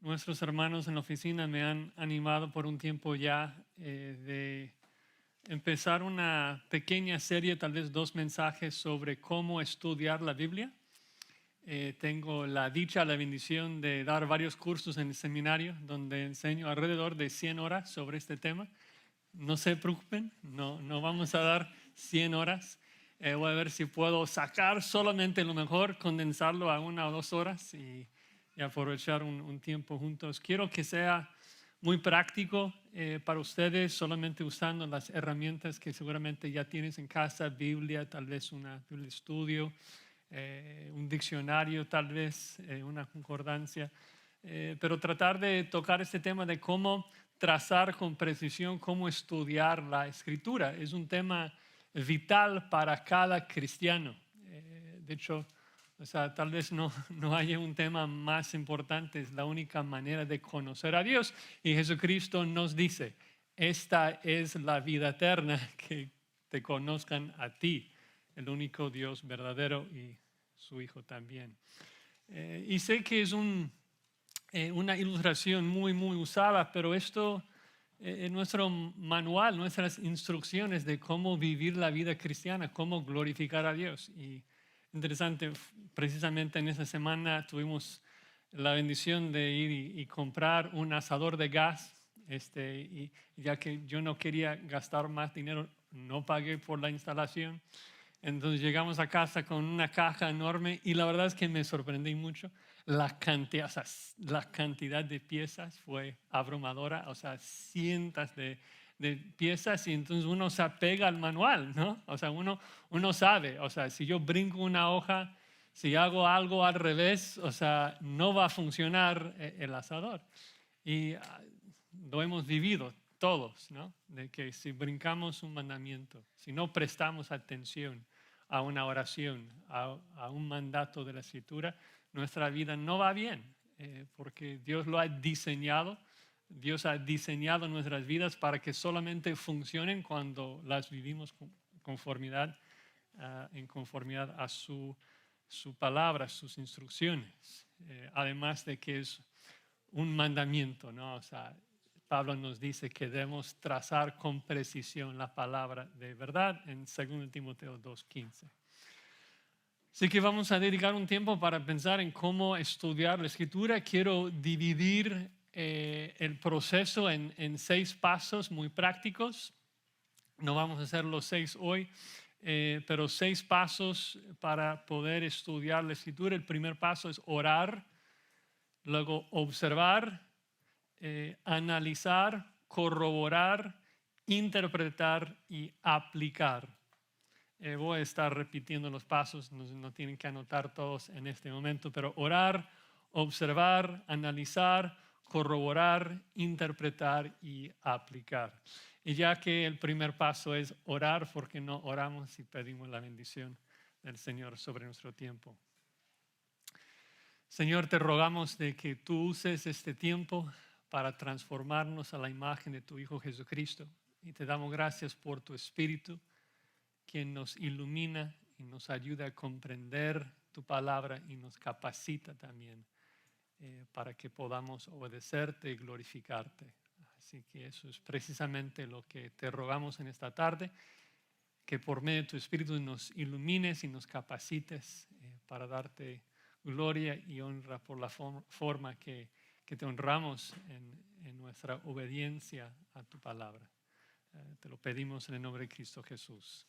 Nuestros hermanos en la oficina me han animado por un tiempo ya de empezar una pequeña serie, tal vez 2 mensajes sobre cómo estudiar la Biblia. Tengo la dicha, la bendición de dar varios cursos en el seminario donde enseño alrededor de 100 horas sobre este tema. No se preocupen, no vamos a dar 100 horas. Voy a ver si puedo sacar solamente lo mejor, condensarlo a 1 o 2 horas y aprovechar un tiempo juntos. Quiero que sea muy práctico para ustedes, solamente usando las herramientas que seguramente ya tienes en casa, Biblia, tal vez una Biblia de estudio, un diccionario, tal vez una concordancia, pero tratar de tocar este tema de cómo trazar con precisión, cómo estudiar la escritura. Es un tema vital para cada cristiano. De hecho, o sea, tal vez no haya un tema más importante, es la única manera de conocer a Dios. Y Jesucristo nos dice, esta es la vida eterna, que te conozcan a ti, el único Dios verdadero y su Hijo también. Y sé que es una ilustración muy usada, pero esto es nuestro manual, nuestras instrucciones de cómo vivir la vida cristiana, cómo glorificar a Dios. Y interesante, precisamente en esa semana tuvimos la bendición de ir y comprar un asador de gas, y ya que yo no quería gastar más dinero, no pagué por la instalación. Entonces llegamos a casa con una caja enorme y la verdad es que me sorprendí mucho. O sea, la cantidad de piezas fue abrumadora, o sea, cientos de piezas, y entonces uno se apega al manual, ¿no? O sea, uno sabe, o sea, si yo brinco una hoja, si hago algo al revés, o sea, no va a funcionar el asador. Y lo hemos vivido todos, ¿no? De que si brincamos un mandamiento, si no prestamos atención a una oración, a un mandato de la Escritura, nuestra vida no va bien, porque Dios lo ha diseñado. Dios ha diseñado nuestras vidas para que solamente funcionen cuando las vivimos en conformidad a su palabra, sus instrucciones. Además de que es un mandamiento, ¿no? O sea, Pablo nos dice que debemos trazar con precisión la palabra de verdad en 2 Timoteo 2:15. Así que vamos a dedicar un tiempo para pensar en cómo estudiar la Escritura. Quiero dividir el proceso en 6 pasos muy prácticos. No vamos a hacer los 6 hoy, pero 6 pasos para poder estudiar la Escritura. El primer paso es orar, luego observar, analizar, corroborar, interpretar y aplicar. Voy a estar repitiendo los pasos, no tienen que anotar todos en este momento, pero orar, observar, analizar, corroborar, interpretar y aplicar. Y ya que el primer paso es orar, ¿por qué no oramos y pedimos la bendición del Señor sobre nuestro tiempo? Señor, te rogamos de que tú uses este tiempo para transformarnos a la imagen de tu Hijo Jesucristo. Y te damos gracias por tu Espíritu, quien nos ilumina y nos ayuda a comprender tu palabra y nos capacita también para que podamos obedecerte y glorificarte. Así que eso es precisamente lo que te rogamos en esta tarde, que por medio de tu Espíritu nos ilumines y nos capacites para darte gloria y honra por la forma que te honramos en nuestra obediencia a tu palabra. Te lo pedimos en el nombre de Cristo Jesús.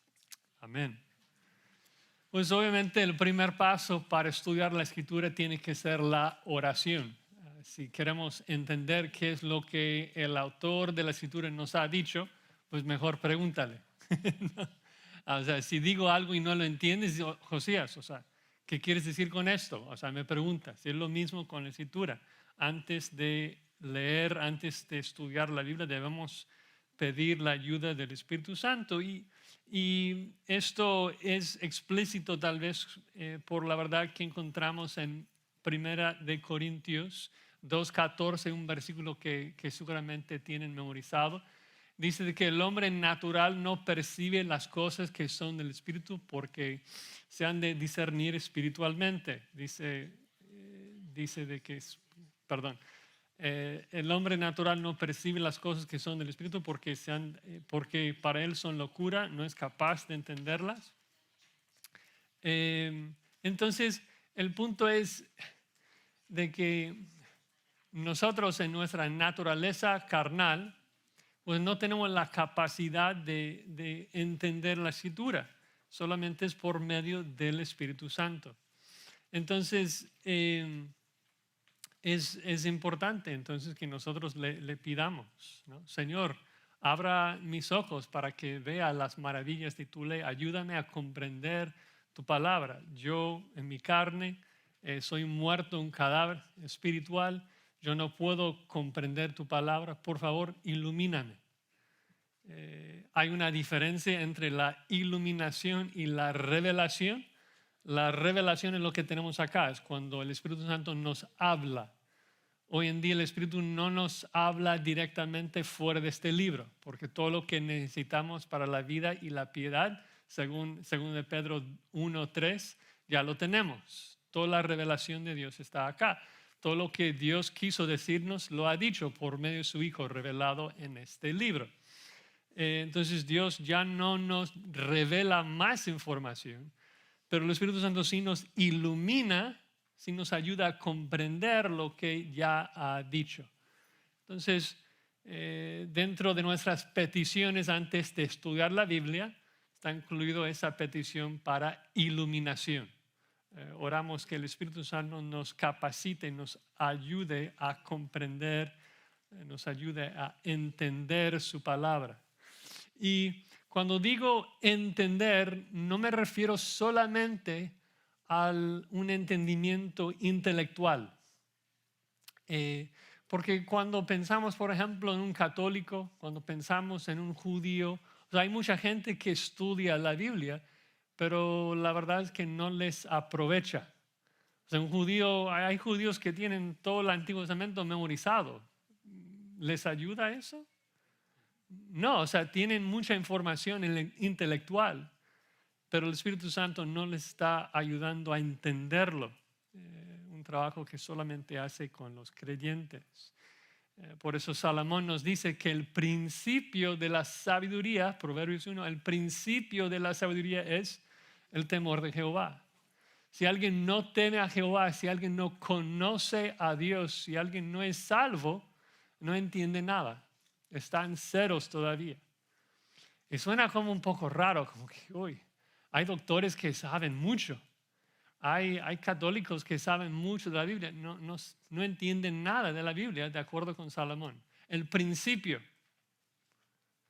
Amén. Pues obviamente el primer paso para estudiar la Escritura tiene que ser la oración. Si queremos entender qué es lo que el autor de la Escritura nos ha dicho, pues mejor pregúntale. O sea, si digo algo y no lo entiendes, Josías, o sea, ¿qué quieres decir con esto? O sea, me preguntas. Es lo mismo con la Escritura. Antes de leer, antes de estudiar la Biblia, debemos pedir la ayuda del Espíritu Santo. Y esto es explícito tal vez por la verdad que encontramos en 1 Corintios 2:14, un versículo que seguramente tienen memorizado. Dice que el hombre natural no percibe las cosas que son del Espíritu porque se han de discernir espiritualmente. Dice de que, perdón, El hombre natural no percibe las cosas que son del Espíritu porque para él son locura, no es capaz de entenderlas. Entonces, el punto es de que nosotros en nuestra naturaleza carnal, pues no tenemos la capacidad de entender la Escritura, solamente es por medio del Espíritu Santo. Entonces, es importante entonces que nosotros le pidamos, ¿no? Señor, abra mis ojos para que vea las maravillas de tu ley, ayúdame a comprender tu palabra. Yo en mi carne soy muerto, un cadáver espiritual, yo no puedo comprender tu palabra, por favor, ilumíname. Hay una diferencia entre la iluminación y la revelación. La revelación es lo que tenemos acá, es cuando el Espíritu Santo nos habla. Hoy en día el Espíritu no nos habla directamente fuera de este libro, porque todo lo que necesitamos para la vida y la piedad, según de Pedro 1:3, ya lo tenemos. Toda la revelación de Dios está acá. Todo lo que Dios quiso decirnos lo ha dicho por medio de su Hijo revelado en este libro. Entonces Dios ya no nos revela más información, pero el Espíritu Santo sí nos ilumina, sí nos ayuda a comprender lo que ya ha dicho. Entonces, dentro de nuestras peticiones antes de estudiar la Biblia, está incluido esa petición para iluminación. Oramos que el Espíritu Santo nos capacite, nos ayude a comprender, nos ayude a entender su palabra. Y cuando digo entender, no me refiero solamente a un entendimiento intelectual. Porque cuando pensamos, por ejemplo, en un católico, cuando pensamos en un judío, o sea, hay mucha gente que estudia la Biblia, pero la verdad es que no les aprovecha. O sea, hay judíos que tienen todo el Antiguo Testamento memorizado. ¿Les ayuda eso? No, o sea, tienen mucha información intelectual, pero el Espíritu Santo no les está ayudando a entenderlo. Un trabajo que solamente hace con los creyentes. Por eso Salomón nos dice que el principio de la sabiduría, Proverbios 1, el principio de la sabiduría es el temor de Jehová. Si alguien no teme a Jehová, si alguien no conoce a Dios, si alguien no es salvo, no entiende nada. Están ceros todavía. Y suena como un poco raro, como que, uy, hay doctores que saben mucho. Hay católicos que saben mucho de la Biblia. No entienden nada de la Biblia, de acuerdo con Salomón. El principio,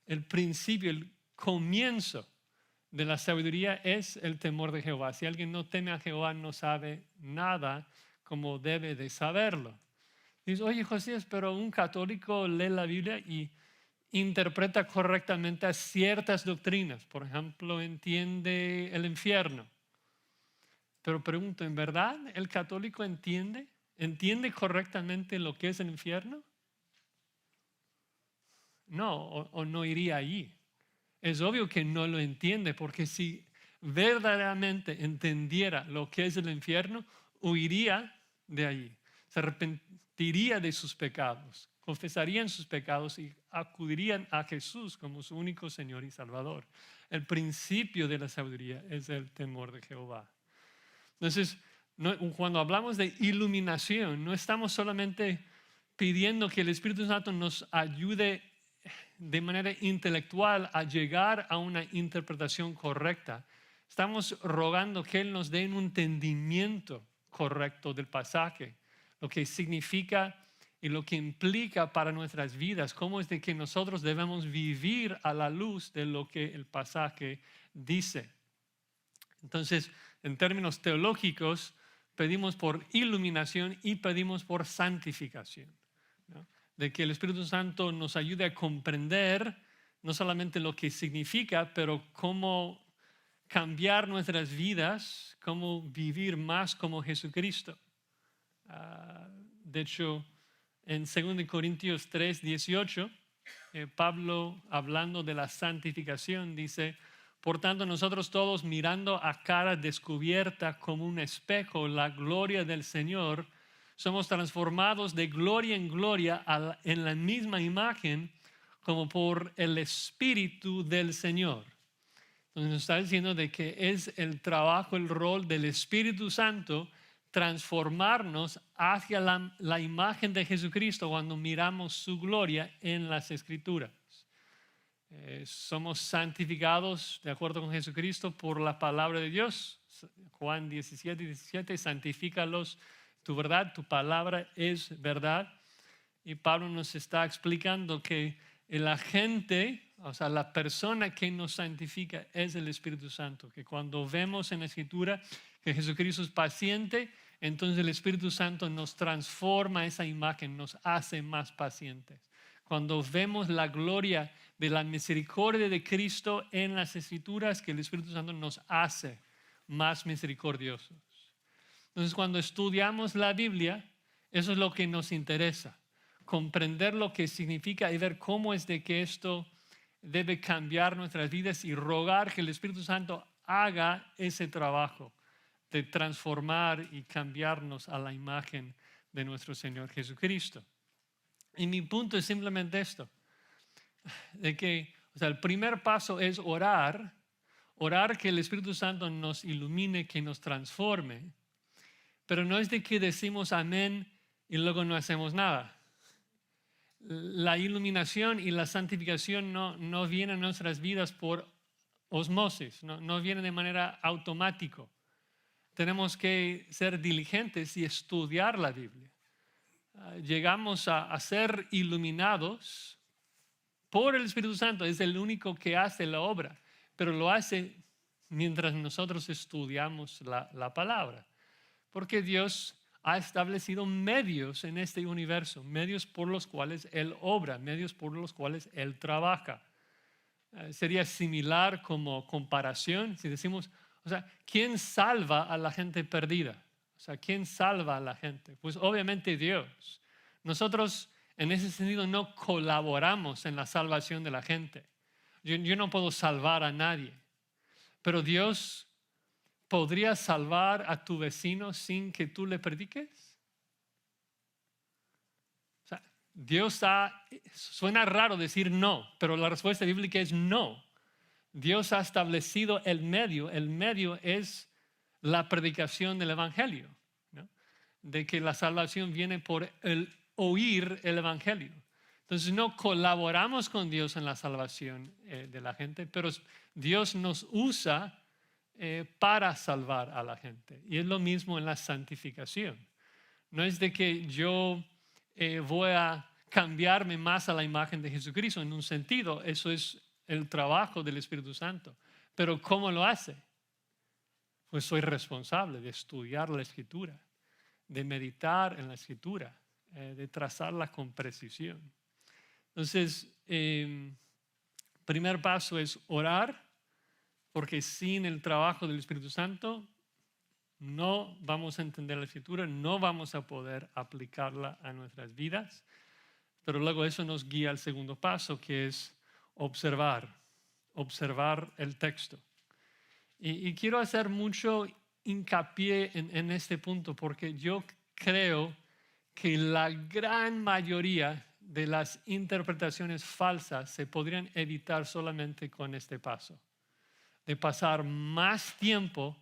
el comienzo de la sabiduría es el temor de Jehová. Si alguien no teme a Jehová, no sabe nada como debe de saberlo. Dice, oye, Josías, pero un católico lee la Biblia y interpreta correctamente ciertas doctrinas. Por ejemplo, entiende el infierno. Pero pregunto, ¿en verdad el católico entiende correctamente lo que es el infierno? No, o no iría allí. Es obvio que no lo entiende, porque si verdaderamente entendiera lo que es el infierno, huiría de allí. Se arrepentiría de sus pecados, confesarían sus pecados y acudirían a Jesús como su único Señor y Salvador. El principio de la sabiduría es el temor de Jehová. Entonces, cuando hablamos de iluminación, no estamos solamente pidiendo que el Espíritu Santo nos ayude de manera intelectual a llegar a una interpretación correcta. Estamos rogando que Él nos dé un entendimiento correcto del pasaje, lo que significa y lo que implica para nuestras vidas, cómo es de que nosotros debemos vivir a la luz de lo que el pasaje dice. Entonces, en términos teológicos, pedimos por iluminación y pedimos por santificación, ¿no? De que el Espíritu Santo nos ayude a comprender no solamente lo que significa, pero cómo cambiar nuestras vidas, cómo vivir más como Jesucristo. De hecho, en 2 Corintios 3:18, Pablo, hablando de la santificación, dice: por tanto, nosotros todos, mirando a cara descubierta como un espejo la gloria del Señor, somos transformados de gloria en gloria en la misma imagen como por el Espíritu del Señor. Entonces nos está diciendo de que es el trabajo, el rol del Espíritu Santo transformarnos hacia la imagen de Jesucristo cuando miramos su gloria en las Escrituras. Somos santificados de acuerdo con Jesucristo por la palabra de Dios. Juan 17, santifícalos, tu verdad, tu palabra es verdad. Y Pablo nos está explicando que el agente, o sea, la persona que nos santifica es el Espíritu Santo, que cuando vemos en la Escritura que Jesucristo es paciente, entonces el Espíritu Santo nos transforma esa imagen, nos hace más pacientes. Cuando vemos la gloria de la misericordia de Cristo en las Escrituras, que el Espíritu Santo nos hace más misericordiosos. Entonces, cuando estudiamos la Biblia, eso es lo que nos interesa. Comprender lo que significa y ver cómo es de que esto debe cambiar nuestras vidas y rogar que el Espíritu Santo haga ese trabajo de transformar y cambiarnos a la imagen de nuestro Señor Jesucristo. Y mi punto es simplemente esto, de que el primer paso es orar que el Espíritu Santo nos ilumine, que nos transforme, pero no es de que decimos amén y luego no hacemos nada. La iluminación y la santificación no vienen a nuestras vidas por osmosis, no vienen de manera automática. Tenemos que ser diligentes y estudiar la Biblia. Llegamos a ser iluminados por el Espíritu Santo, es el único que hace la obra, pero lo hace mientras nosotros estudiamos la palabra, porque Dios ha establecido medios en este universo, medios por los cuales Él obra, medios por los cuales Él trabaja. Sería similar como comparación si decimos, ¿quién salva a la gente perdida? ¿Quién salva a la gente? Pues obviamente Dios. Nosotros en ese sentido no colaboramos en la salvación de la gente. Yo no puedo salvar a nadie, pero Dios podría salvar a tu vecino sin que tú le prediques. Suena raro decir no, pero la respuesta bíblica es no. Dios ha establecido el medio es la predicación del Evangelio, ¿no? De que la salvación viene por el oír el Evangelio. Entonces no colaboramos con Dios en la salvación de la gente, pero Dios nos usa para salvar a la gente. Y es lo mismo en la santificación. No es de que yo voy a cambiarme más a la imagen de Jesucristo en un sentido, eso es el trabajo del Espíritu Santo. Pero ¿cómo lo hace? Pues soy responsable de estudiar la Escritura, de meditar en la Escritura, de trazarla con precisión. Entonces, primer paso es orar, porque sin el trabajo del Espíritu Santo no vamos a entender la Escritura, no vamos a poder aplicarla a nuestras vidas. Pero luego eso nos guía al segundo paso, que es observar el texto. Y quiero hacer mucho hincapié en este punto, porque yo creo que la gran mayoría de las interpretaciones falsas se podrían evitar solamente con este paso, de pasar más tiempo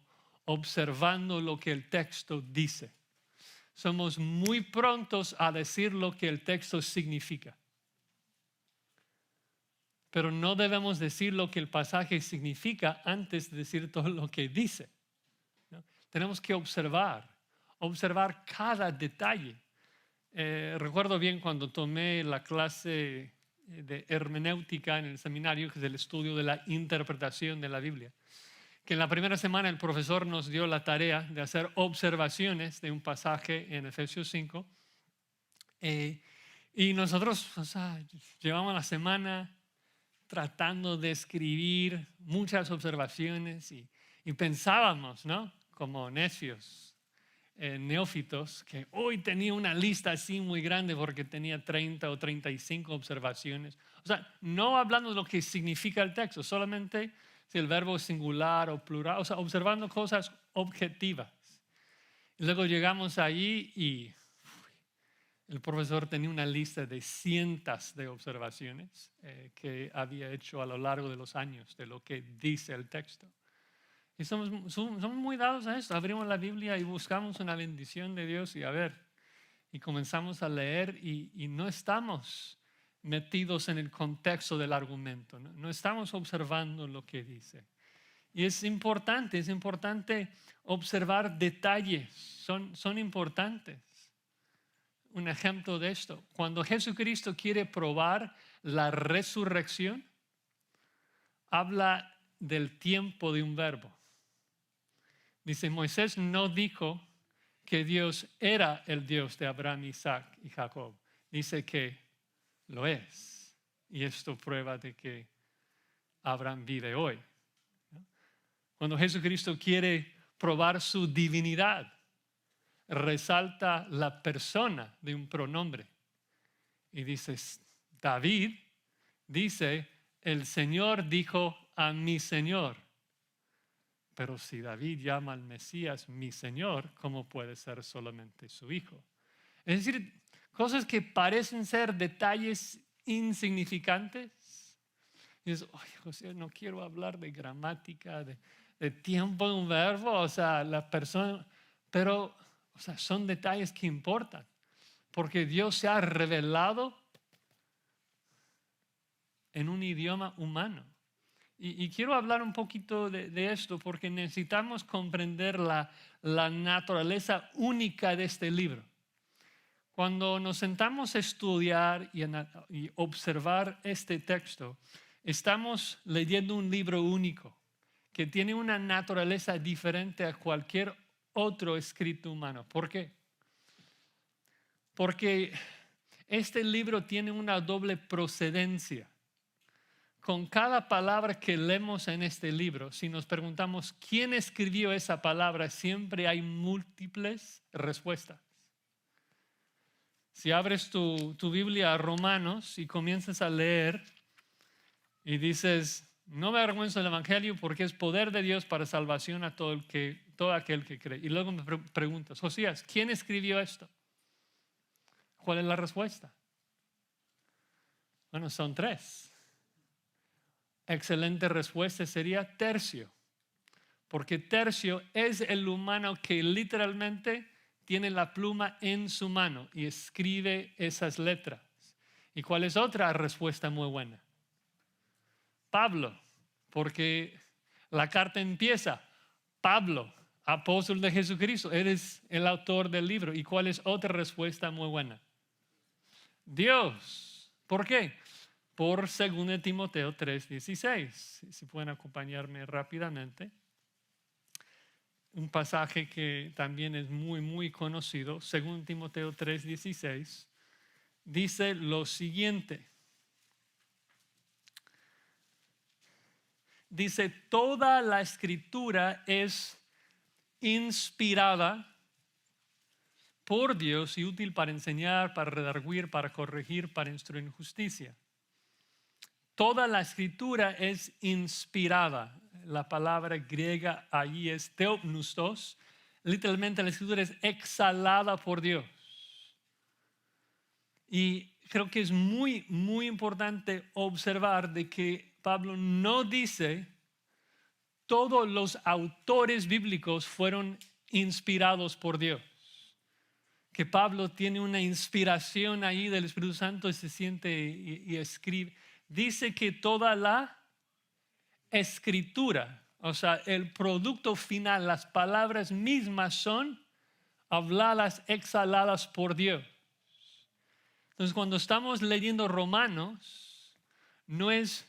observando lo que el texto dice. Somos muy prontos a decir lo que el texto significa, pero no debemos decir lo que el pasaje significa antes de decir todo lo que dice, ¿no? Tenemos que observar cada detalle. Recuerdo bien cuando tomé la clase de hermenéutica en el seminario, que es el estudio de la interpretación de la Biblia, que en la primera semana el profesor nos dio la tarea de hacer observaciones de un pasaje en Efesios 5. Y nosotros llevamos la semana tratando de escribir muchas observaciones y pensábamos, ¿no? Como necios, neófitos, que hoy tenía una lista así muy grande porque tenía 30 o 35 observaciones. No hablando de lo que significa el texto, solamente si el verbo es singular o plural, observando cosas objetivas. Y luego llegamos allí y El profesor tenía una lista de cientos de observaciones que había hecho a lo largo de los años de lo que dice el texto. Y somos muy dados a esto. Abrimos la Biblia y buscamos una bendición de Dios y comenzamos a leer y no estamos metidos en el contexto del argumento. No estamos observando lo que dice. Y es importante observar detalles. Son importantes. Un ejemplo de esto, cuando Jesucristo quiere probar la resurrección, habla del tiempo de un verbo. Dice, Moisés no dijo que Dios era el Dios de Abraham, Isaac y Jacob. Dice que lo es. Y esto prueba de que Abraham vive hoy. Cuando Jesucristo quiere probar su divinidad, resalta la persona de un pronombre. Y dice, David dice, el Señor dijo a mi Señor. Pero si David llama al Mesías mi Señor, ¿cómo puede ser solamente su hijo? Es decir, cosas que parecen ser detalles insignificantes. Y dices, oye, José, no quiero hablar de gramática, de tiempo de un verbo, o sea, la persona, pero o sea, son detalles que importan, porque Dios se ha revelado en un idioma humano. Y quiero hablar un poquito de esto, porque necesitamos comprender la naturaleza única de este libro. Cuando nos sentamos a estudiar y observar este texto, estamos leyendo un libro único, que tiene una naturaleza diferente a cualquier otro escrito humano. ¿Por qué? Porque este libro tiene una doble procedencia. Con cada palabra que leemos en este libro, si nos preguntamos quién escribió esa palabra, siempre hay múltiples respuestas. Si abres tu Biblia a Romanos y comienzas a leer y dices, no me avergüenzo del Evangelio porque es poder de Dios para salvación a todo aquel que cree. Y luego me preguntas, Josías, ¿quién escribió esto? ¿Cuál es la respuesta? Bueno, son tres. Excelente respuesta sería Tercio, porque Tercio es el humano que literalmente tiene la pluma en su mano y escribe esas letras. ¿Y cuál es otra respuesta muy buena? Pablo, porque la carta empieza, Pablo, apóstol de Jesucristo, eres el autor del libro. ¿Y cuál es otra respuesta muy buena? Dios. ¿Por qué? Por 2 Timoteo 3:16. Si pueden acompañarme rápidamente. Un pasaje que también es muy, muy conocido. 2 Timoteo 3:16. Dice lo siguiente. Dice, toda la escritura es inspirada por Dios y útil para enseñar, para redarguir, para corregir, para instruir en justicia. Toda la escritura es inspirada. La palabra griega allí es theopneustos. Literalmente la escritura es exhalada por Dios. Y creo que es muy, muy importante observar de que Pablo no dice todos los autores bíblicos fueron inspirados por Dios. Que Pablo tiene una inspiración ahí del Espíritu Santo y se siente y escribe. Dice que toda la escritura, o sea, el producto final, las palabras mismas son habladas, exhaladas por Dios. Entonces, cuando estamos leyendo Romanos, no es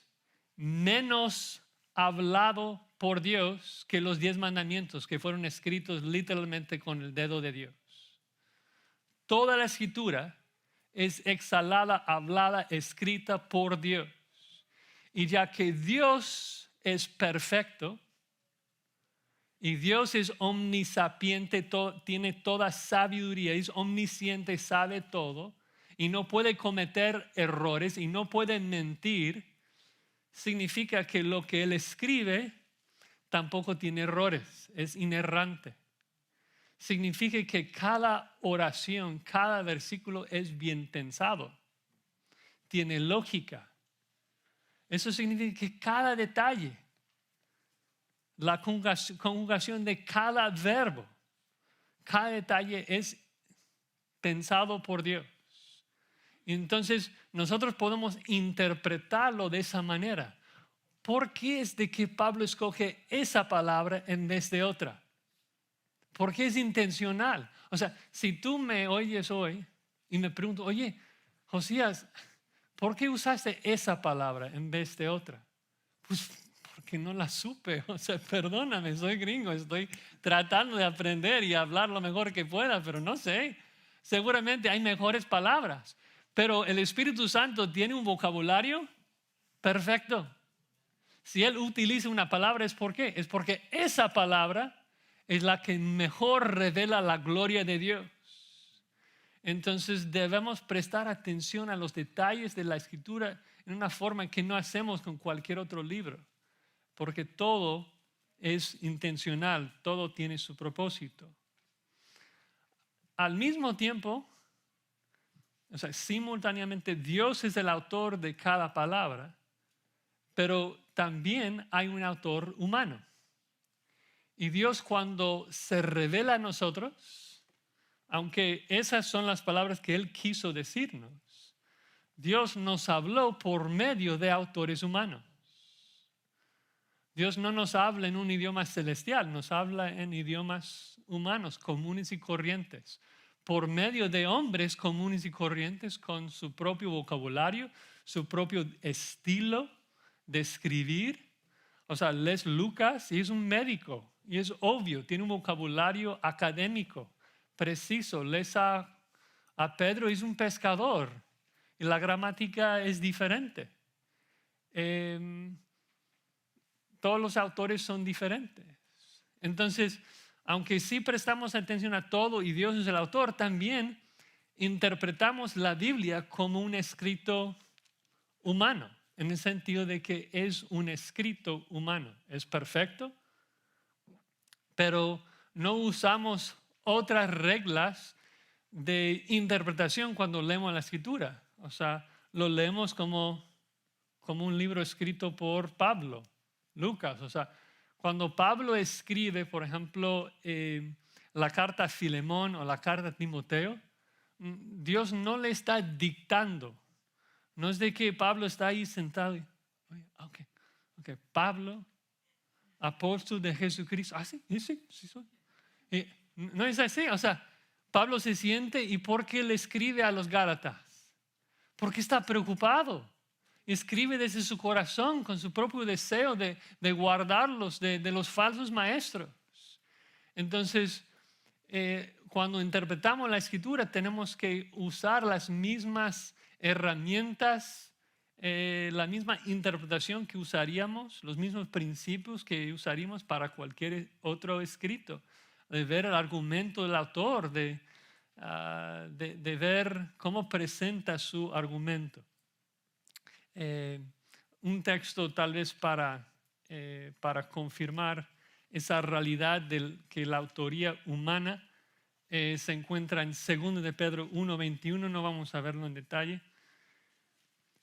menos hablado por Dios que los 10 mandamientos que fueron escritos literalmente con el dedo de Dios. Toda la escritura es exhalada, hablada, escrita por Dios. Y ya que Dios es perfecto y Dios es omnisapiente, tiene toda sabiduría, es omnisciente, sabe todo y no puede cometer errores y no puede mentir, significa que lo que Él escribe tampoco tiene errores, es inerrante. significa que cada oración, cada versículo es bien pensado, tiene lógica. Eso significa que cada detalle, la conjugación de cada verbo, cada detalle es pensado por Dios. Entonces nosotros podemos interpretarlo de esa manera. ¿Por qué es de que Pablo escoge esa palabra en vez de otra? Porque es intencional. O sea, si tú me oyes hoy y me pregunto, oye, Josías, ¿por qué usaste esa palabra en vez de otra? Pues porque no la supe. O sea, perdóname, soy gringo, estoy tratando de aprender y hablar lo mejor que pueda, pero no sé. Seguramente hay mejores palabras, pero el Espíritu Santo tiene un vocabulario perfecto. Si Él utiliza una palabra, ¿es por qué? Es porque esa palabra es la que mejor revela la gloria de Dios. Entonces debemos prestar atención a los detalles de la Escritura en una forma que no hacemos con cualquier otro libro, porque todo es intencional, todo tiene su propósito. Al mismo tiempo, o sea, simultáneamente Dios es el autor de cada palabra, pero también hay un autor humano. Y Dios, cuando se revela a nosotros, aunque esas son las palabras que Él quiso decirnos, Dios nos habló por medio de autores humanos. Dios no nos habla en un idioma celestial, nos habla en idiomas humanos, comunes y corrientes, por medio de hombres comunes y corrientes con su propio vocabulario, su propio estilo de escribir. O sea, lees Lucas y es un médico, y es obvio, tiene un vocabulario académico, preciso. Lees a Pedro y es un pescador, y la gramática es diferente. Todos los autores son diferentes. Entonces, aunque sí prestamos atención a todo y Dios es el autor, también interpretamos la Biblia como un escrito humano, en el sentido de que es un escrito humano. Es perfecto, pero no usamos otras reglas de interpretación cuando leemos la Escritura. O sea, lo leemos como un libro escrito por Pablo, Lucas. O sea, cuando Pablo escribe, por ejemplo, la carta a Filemón o la carta a Timoteo, Dios no le está dictando. No es de que Pablo está ahí sentado y, okay, Pablo, apóstol de Jesucristo. Ah, sí, sí soy. No es así. O sea, Pablo se siente, ¿y por qué le escribe a los Gálatas? Porque está preocupado. Escribe desde su corazón con su propio deseo de guardarlos de los falsos maestros. Entonces, cuando interpretamos la Escritura tenemos que usar las mismas herramientas, la misma interpretación que usaríamos, los mismos principios que usaríamos para cualquier otro escrito, de ver el argumento del autor, de ver cómo presenta su argumento. Un texto tal vez para confirmar esa realidad de que la autoría humana se encuentra en 2 de Pedro 1:21. No vamos a verlo en detalle,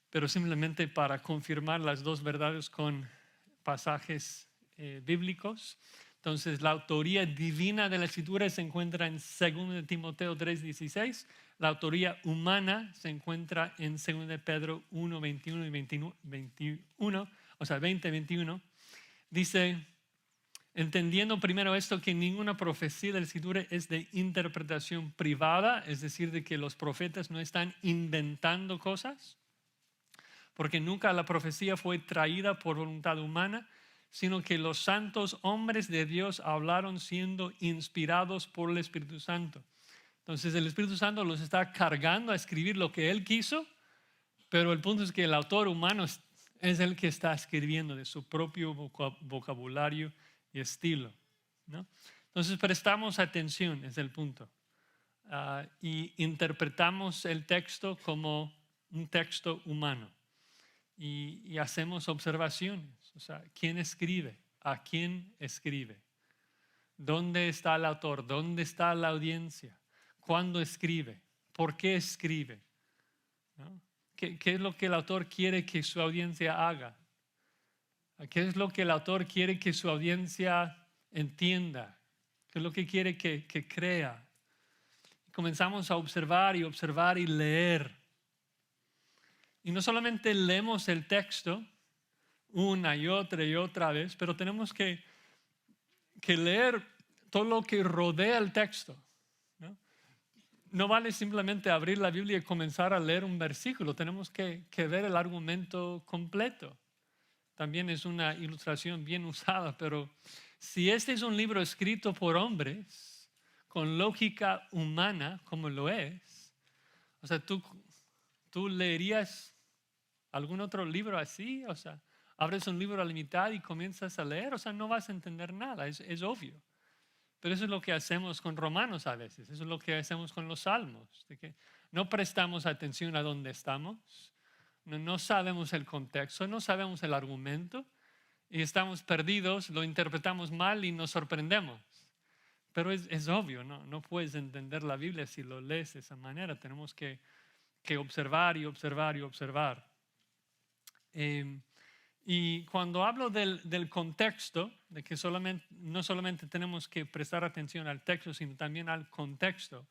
pero simplemente para confirmar las dos verdades con pasajes bíblicos. Entonces, la autoría divina de la Escritura se encuentra en 2 de Timoteo 3:16. La autoría humana se encuentra en 2 de Pedro 1:21 y 21, o sea, 20:21. Dice, entendiendo primero esto, que ninguna profecía de la Escritura es de interpretación privada, es decir, de que los profetas no están inventando cosas, porque nunca la profecía fue traída por voluntad humana, sino que los santos hombres de Dios hablaron siendo inspirados por el Espíritu Santo. Entonces el Espíritu Santo los está cargando a escribir lo que Él quiso, pero el punto es que el autor humano es el que está escribiendo de su propio vocabulario y estilo, ¿no? Entonces prestamos atención, es el punto, y interpretamos el texto como un texto humano y hacemos observaciones. O sea, ¿quién escribe? ¿A quién escribe? ¿Dónde está el autor? ¿Dónde está la audiencia? ¿Cuándo escribe? ¿Por qué escribe? ¿No? ¿Qué es lo que el autor quiere que su audiencia haga? ¿Qué es lo que el autor quiere que su audiencia entienda? ¿Qué es lo que quiere que crea? Comenzamos a observar y observar y leer. Y no solamente leemos el texto una y otra vez, pero tenemos que leer todo lo que rodea el texto. No vale simplemente abrir la Biblia y comenzar a leer un versículo. Tenemos que ver el argumento completo. También es una ilustración bien usada, pero si este es un libro escrito por hombres con lógica humana, como lo es, o sea, ¿tú leerías algún otro libro así? O sea, abres un libro a la mitad y comienzas a leer, o sea, no vas a entender nada, es obvio. Pero eso es lo que hacemos con Romanos a veces, eso es lo que hacemos con los Salmos, de que no prestamos atención a dónde estamos, no sabemos el contexto, no sabemos el argumento y estamos perdidos, lo interpretamos mal y nos sorprendemos. Pero es obvio, no puedes entender la Biblia si lo lees de esa manera, tenemos que observar y observar y observar. Y cuando hablo del contexto, de que no solamente tenemos que prestar atención al texto, sino también al contexto,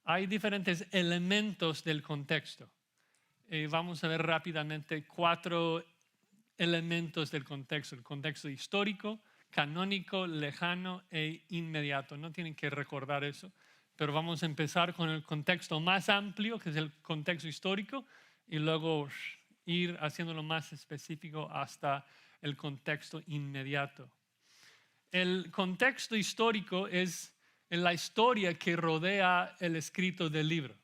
hay diferentes elementos del contexto. Vamos a ver rápidamente 4 elementos del contexto. El contexto histórico, canónico, lejano e inmediato. No tienen que recordar eso, pero vamos a empezar con el contexto más amplio, que es el contexto histórico, y luego ir haciéndolo más específico hasta el contexto inmediato. El contexto histórico es la historia que rodea el escrito del libro.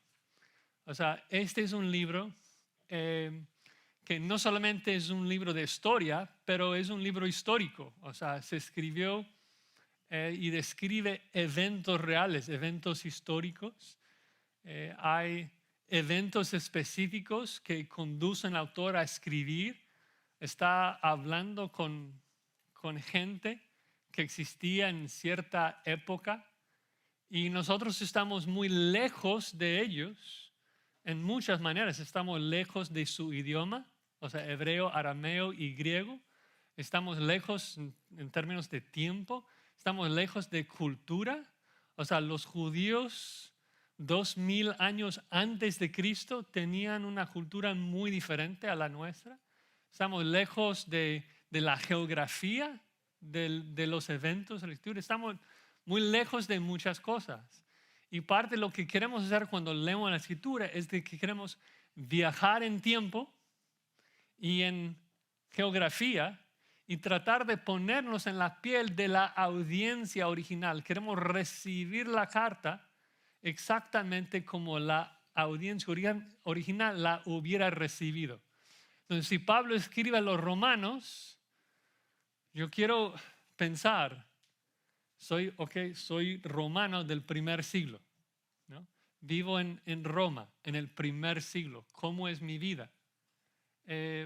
O sea, este es un libro que no solamente es un libro de historia, pero es un libro histórico. O sea, se escribió y describe eventos reales, eventos históricos. Hay eventos específicos que conducen al autor a escribir. Está hablando con gente que existía en cierta época y nosotros estamos muy lejos de ellos en muchas maneras. Estamos lejos de su idioma, o sea, hebreo, arameo y griego. Estamos lejos en términos de tiempo. Estamos lejos de cultura. O sea, los judíos 2000 años antes de Cristo tenían una cultura muy diferente a la nuestra. Estamos lejos de la geografía de los eventos de la escritura. Estamos muy lejos de muchas cosas. Y parte de lo que queremos hacer cuando leemos la escritura es de que queremos viajar en tiempo y en geografía y tratar de ponernos en la piel de la audiencia original. Queremos recibir la carta exactamente como la audiencia original la hubiera recibido. Entonces, si Pablo escribe a los romanos, yo quiero pensar, soy romano del primer siglo, ¿no? Vivo en Roma en el primer siglo. ¿Cómo es mi vida?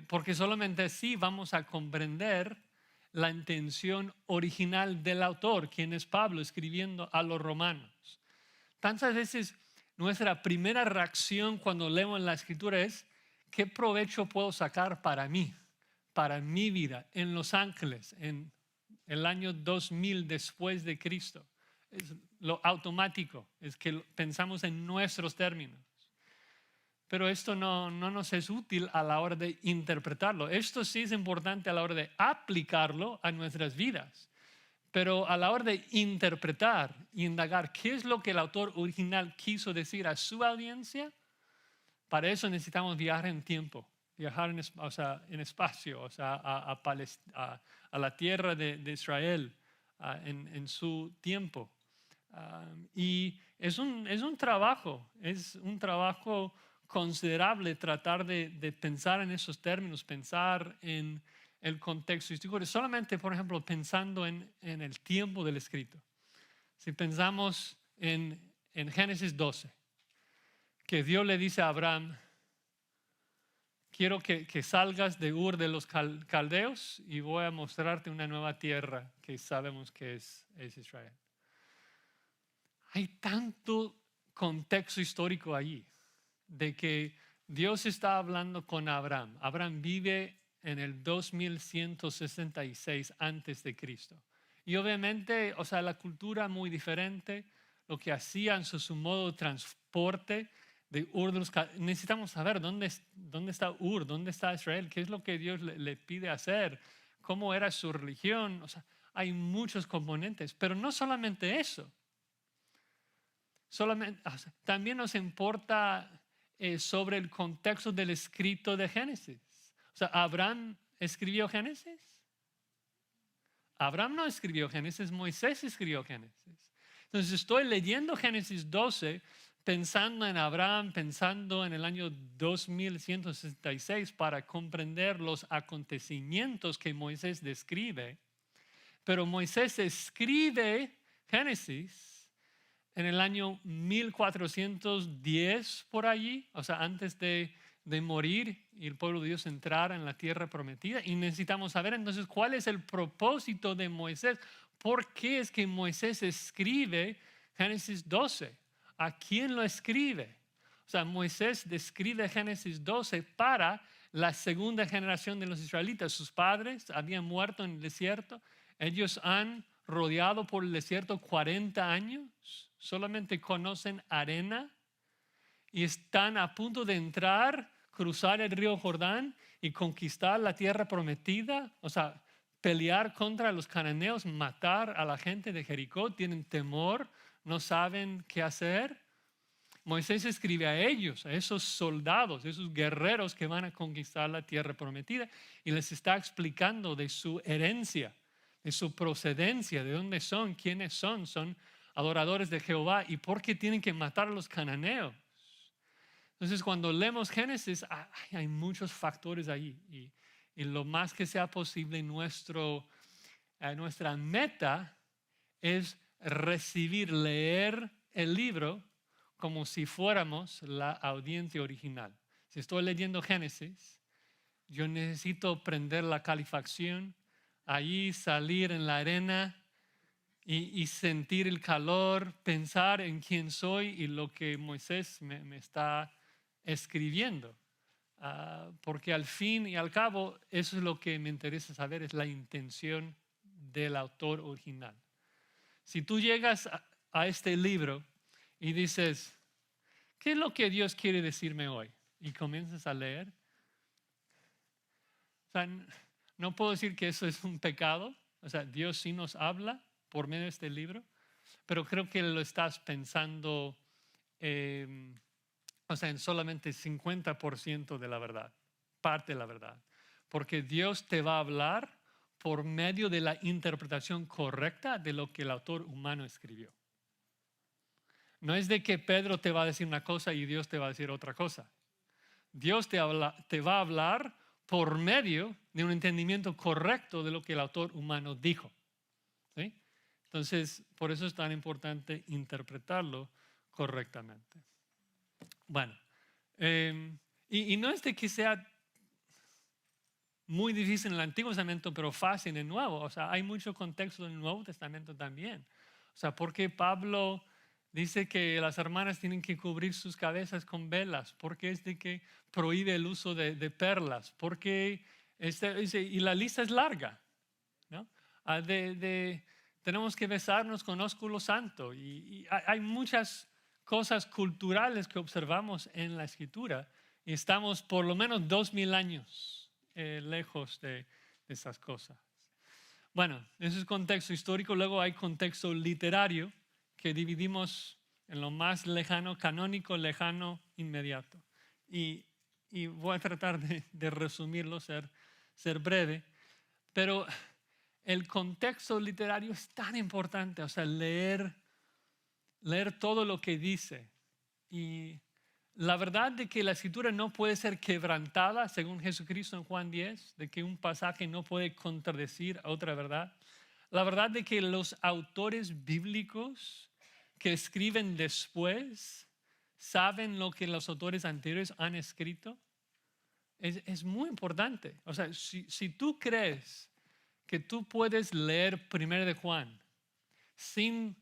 Porque solamente así vamos a comprender la intención original del autor, quien es Pablo, escribiendo a los romanos. Tantas veces nuestra primera reacción cuando leemos la escritura es: ¿qué provecho puedo sacar para mí, para mi vida en Los Ángeles, en el año 2000 después de Cristo? Es lo automático, es que pensamos en nuestros términos. Pero esto no nos es útil a la hora de interpretarlo. Esto sí es importante a la hora de aplicarlo a nuestras vidas. Pero a la hora de interpretar y indagar qué es lo que el autor original quiso decir a su audiencia, para eso necesitamos viajar en tiempo, viajar en espacio, o sea, a la tierra de Israel en su tiempo. Y es un trabajo considerable tratar de pensar en esos términos, pensar en el contexto histórico, solamente, por ejemplo, pensando en el tiempo del escrito. Si pensamos en Génesis 12, que Dios le dice a Abraham: quiero que salgas de Ur de los caldeos y voy a mostrarte una nueva tierra que sabemos que es Israel. hay tanto contexto histórico allí, de que Dios está hablando con Abraham. Abraham vive en el 2166 antes de Cristo. Y obviamente, o sea, la cultura muy diferente, lo que hacían, su modo de transporte de Ur de los necesitamos saber dónde está Ur, dónde está Israel, qué es lo que Dios le pide hacer, cómo era su religión. O sea, hay muchos componentes, pero no solamente eso. También nos importa sobre el contexto del escrito de Génesis. O sea, ¿Abraham escribió Génesis? Abraham no escribió Génesis, Moisés escribió Génesis. Entonces estoy leyendo Génesis 12 pensando en Abraham, pensando en el año 2166 para comprender los acontecimientos que Moisés describe. Pero Moisés escribe Génesis en el año 1410 por allí, o sea, antes de morir y el pueblo de Dios entrar en la tierra prometida. Y necesitamos saber entonces cuál es el propósito de Moisés. ¿Por qué es que Moisés escribe Génesis 12? ¿A quién lo escribe? O sea, Moisés describe Génesis 12 para la segunda generación de los israelitas. Sus padres habían muerto en el desierto. Ellos han rodeado por el desierto 40 años. Solamente conocen arena y están a punto de entrar, cruzar el río Jordán y conquistar la tierra prometida. O sea, pelear contra los cananeos, matar a la gente de Jericó. Tienen temor, no saben qué hacer. Moisés escribe a ellos, a esos soldados, a esos guerreros que van a conquistar la tierra prometida, y les está explicando de su herencia, de su procedencia, de dónde son, quiénes son. Son adoradores de Jehová y por qué tienen que matar a los cananeos. Entonces, cuando leemos Génesis, hay muchos factores ahí, y lo más que sea posible, nuestra meta es leer el libro como si fuéramos la audiencia original. Si estoy leyendo Génesis, yo necesito prender la calefacción, allí salir en la arena y sentir el calor, pensar en quién soy y lo que Moisés me está escribiendo. Porque al fin y al cabo, eso es lo que me interesa saber, es la intención del autor original. Si tú llegas a este libro y dices, ¿qué es lo que Dios quiere decirme hoy? Y comienzas a leer. O sea, no puedo decir que eso es un pecado. O sea, Dios sí nos habla por medio de este libro, pero creo que lo estás pensando, o sea, en solamente 50% de la verdad, parte de la verdad. Porque Dios te va a hablar por medio de la interpretación correcta de lo que el autor humano escribió. No es de que Pedro te va a decir una cosa y Dios te va a decir otra cosa. Dios te va a hablar por medio de un entendimiento correcto de lo que el autor humano dijo. ¿Sí? Entonces, por eso es tan importante interpretarlo correctamente. Bueno, y no es de que sea muy difícil en el Antiguo Testamento, pero fácil en el Nuevo. O sea, hay mucho contexto en el Nuevo Testamento también. O sea, porque Pablo dice que las hermanas tienen que cubrir sus cabezas con velas, porque es de que prohíbe el uso de perlas, porque y la lista es larga, ¿no? Tenemos que besarnos con ósculo santo, y hay muchas cosas culturales que observamos en la Escritura, y estamos por lo menos 2000 años lejos de esas cosas. Bueno, ese es contexto histórico. Luego hay contexto literario, que dividimos en lo más lejano, canónico, lejano, inmediato. Y voy a tratar de resumirlo, ser breve, pero el contexto literario es tan importante. O sea, leer todo lo que dice. Y la verdad de que la escritura no puede ser quebrantada, según Jesucristo en Juan 10, de que un pasaje no puede contradecir a otra verdad. La verdad de que los autores bíblicos que escriben después saben lo que los autores anteriores han escrito. Es muy importante. O sea, si tú crees que tú puedes leer 1 de Juan sin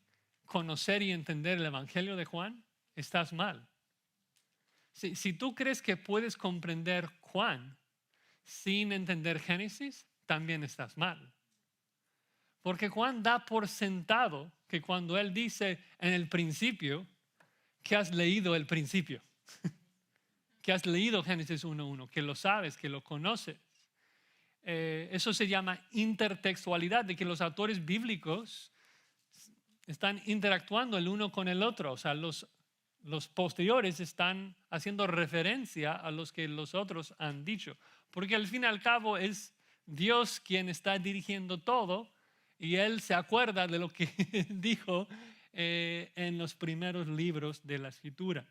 conocer y entender el Evangelio de Juan, estás mal. Si tú crees que puedes comprender Juan sin entender Génesis, también estás mal. Porque Juan da por sentado que cuando él dice en el principio, que has leído el principio, que has leído Génesis 1:1, que lo sabes, que lo conoces. Eso se llama intertextualidad, de que los autores bíblicos están interactuando el uno con el otro. O sea, los posteriores están haciendo referencia a los que los otros han dicho. Porque al fin y al cabo es Dios quien está dirigiendo todo y Él se acuerda de lo que dijo en los primeros libros de la Escritura.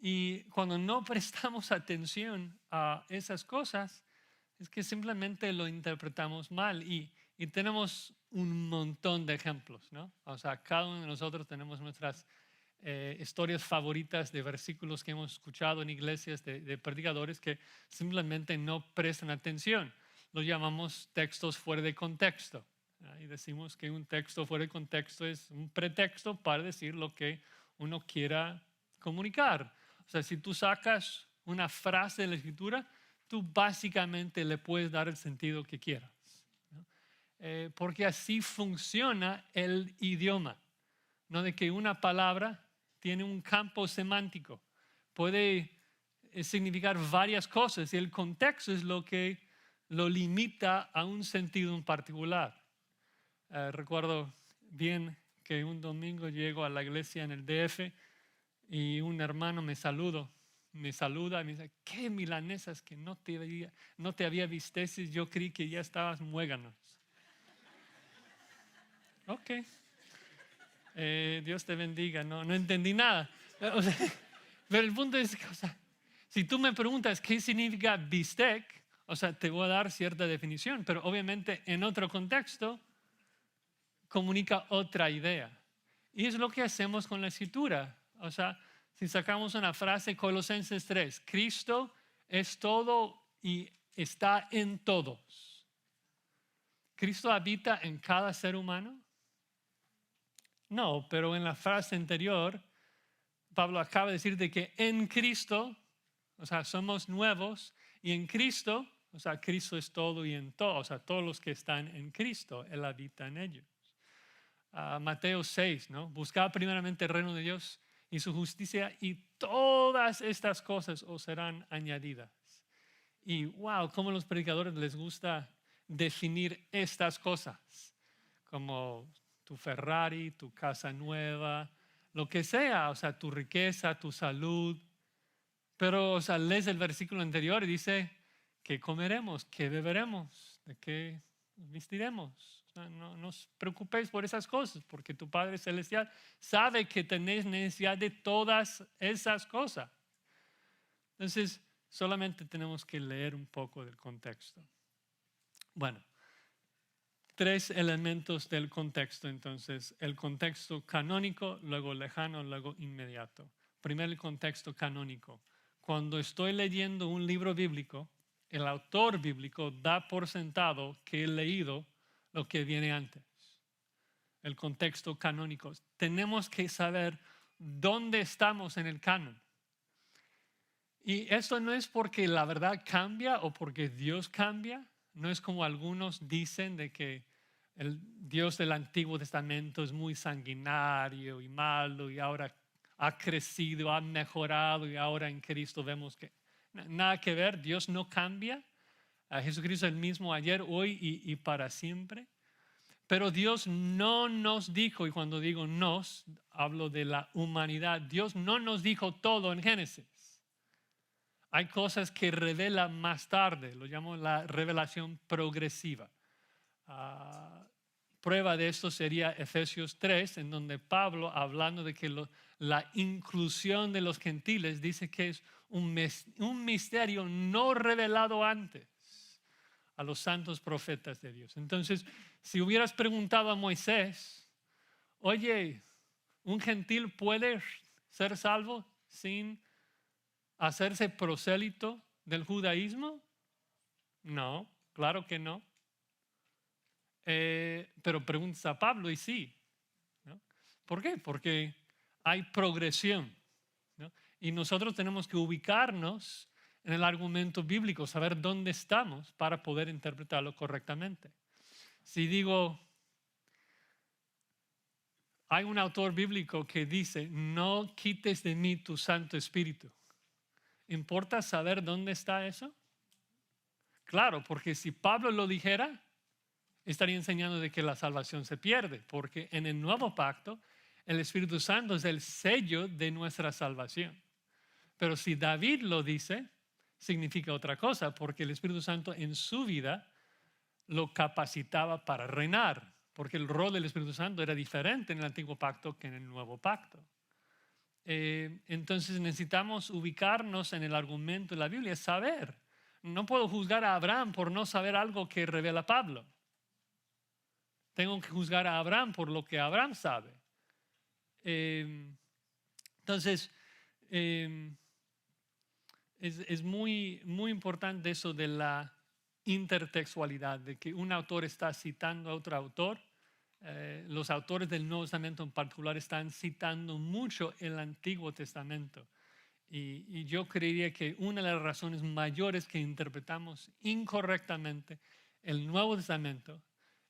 Y cuando no prestamos atención a esas cosas, es que simplemente lo interpretamos mal y tenemos un montón de ejemplos, ¿no? O sea, cada uno de nosotros tenemos nuestras historias favoritas de versículos que hemos escuchado en iglesias de predicadores que simplemente no prestan atención. Lo llamamos textos fuera de contexto. Y decimos que un texto fuera de contexto es un pretexto para decir lo que uno quiera comunicar. O sea, si tú sacas una frase de la Escritura, tú básicamente le puedes dar el sentido que quieras, ¿no? Porque así funciona el idioma, ¿no? De que una palabra tiene un campo semántico, puede significar varias cosas y el contexto es lo que lo limita a un sentido en particular. Recuerdo bien que un domingo llego a la iglesia en el DF y un hermano me saluda y me dice, ¿qué milanesas que no te había visto? Yo creí que ya estabas muéganos. Ok. Dios te bendiga. No entendí nada. O sea, pero el punto es que, o sea, si tú me preguntas qué significa bistec, o sea, te voy a dar cierta definición, pero obviamente en otro contexto comunica otra idea. Y es lo que hacemos con la Escritura. O sea, si sacamos una frase, Colosenses 3, Cristo es todo y está en todos. ¿Cristo habita en cada ser humano? No, pero en la frase anterior, Pablo acaba de decir de que en Cristo, o sea, somos nuevos y en Cristo, o sea, Cristo es todo y en todo, o sea, todos los que están en Cristo, Él habita en ellos. Mateo 6, ¿no? Buscad primeramente el reino de Dios y su justicia y todas estas cosas os serán añadidas. Y wow, cómo a los predicadores les gusta definir estas cosas, como tu Ferrari, tu casa nueva, lo que sea, o sea, tu riqueza, tu salud. Pero, o sea, lees el versículo anterior y dice, ¿qué comeremos? ¿Qué beberemos? ¿De qué nos vestiremos? O sea, no os preocupéis por esas cosas, porque tu Padre Celestial sabe que tenéis necesidad de todas esas cosas. Entonces, solamente tenemos que leer un poco del contexto. Bueno, 3 elementos del contexto, entonces, el contexto canónico, luego lejano, luego inmediato. Primero, el contexto canónico. Cuando estoy leyendo un libro bíblico, el autor bíblico da por sentado que he leído lo que viene antes. El contexto canónico. Tenemos que saber dónde estamos en el canon. Y esto no es porque la verdad cambia o porque Dios cambia. No es como algunos dicen de que el Dios del Antiguo Testamento es muy sanguinario y malo y ahora ha crecido, ha mejorado y ahora en Cristo vemos que nada que ver. Dios no cambia. Jesucristo es el mismo ayer, hoy y para siempre. Pero Dios no nos dijo, y cuando digo nos, hablo de la humanidad, Dios no nos dijo todo en Génesis. Hay cosas que revela más tarde, lo llamo la revelación progresiva. Prueba de esto sería Efesios 3, en donde Pablo, hablando de que la inclusión de los gentiles, dice que es un misterio no revelado antes a los santos profetas de Dios. Entonces, si hubieras preguntado a Moisés, oye, ¿un gentil puede ser salvo sin hacerse prosélito del judaísmo? No, claro que no. Pero preguntas a Pablo y sí, ¿no? ¿Por qué? Porque hay progresión, ¿no? Y nosotros tenemos que ubicarnos en el argumento bíblico, saber dónde estamos para poder interpretarlo correctamente. Si digo, hay un autor bíblico que dice, no quites de mí tu Santo Espíritu. ¿Importa saber dónde está eso? Claro, porque si Pablo lo dijera, estaría enseñando de que la salvación se pierde, porque en el nuevo pacto el Espíritu Santo es el sello de nuestra salvación. Pero si David lo dice, significa otra cosa, porque el Espíritu Santo en su vida lo capacitaba para reinar, porque el rol del Espíritu Santo era diferente en el antiguo pacto que en el nuevo pacto. Entonces necesitamos ubicarnos en el argumento de la Biblia, saber. No puedo juzgar a Abraham por no saber algo que revela Pablo. Tengo que juzgar a Abraham por lo que Abraham sabe. Entonces, es muy, muy importante eso de la intertextualidad, de que un autor está citando a otro autor. Los autores del Nuevo Testamento en particular están citando mucho el Antiguo Testamento. Y yo creería que una de las razones mayores que interpretamos incorrectamente el Nuevo Testamento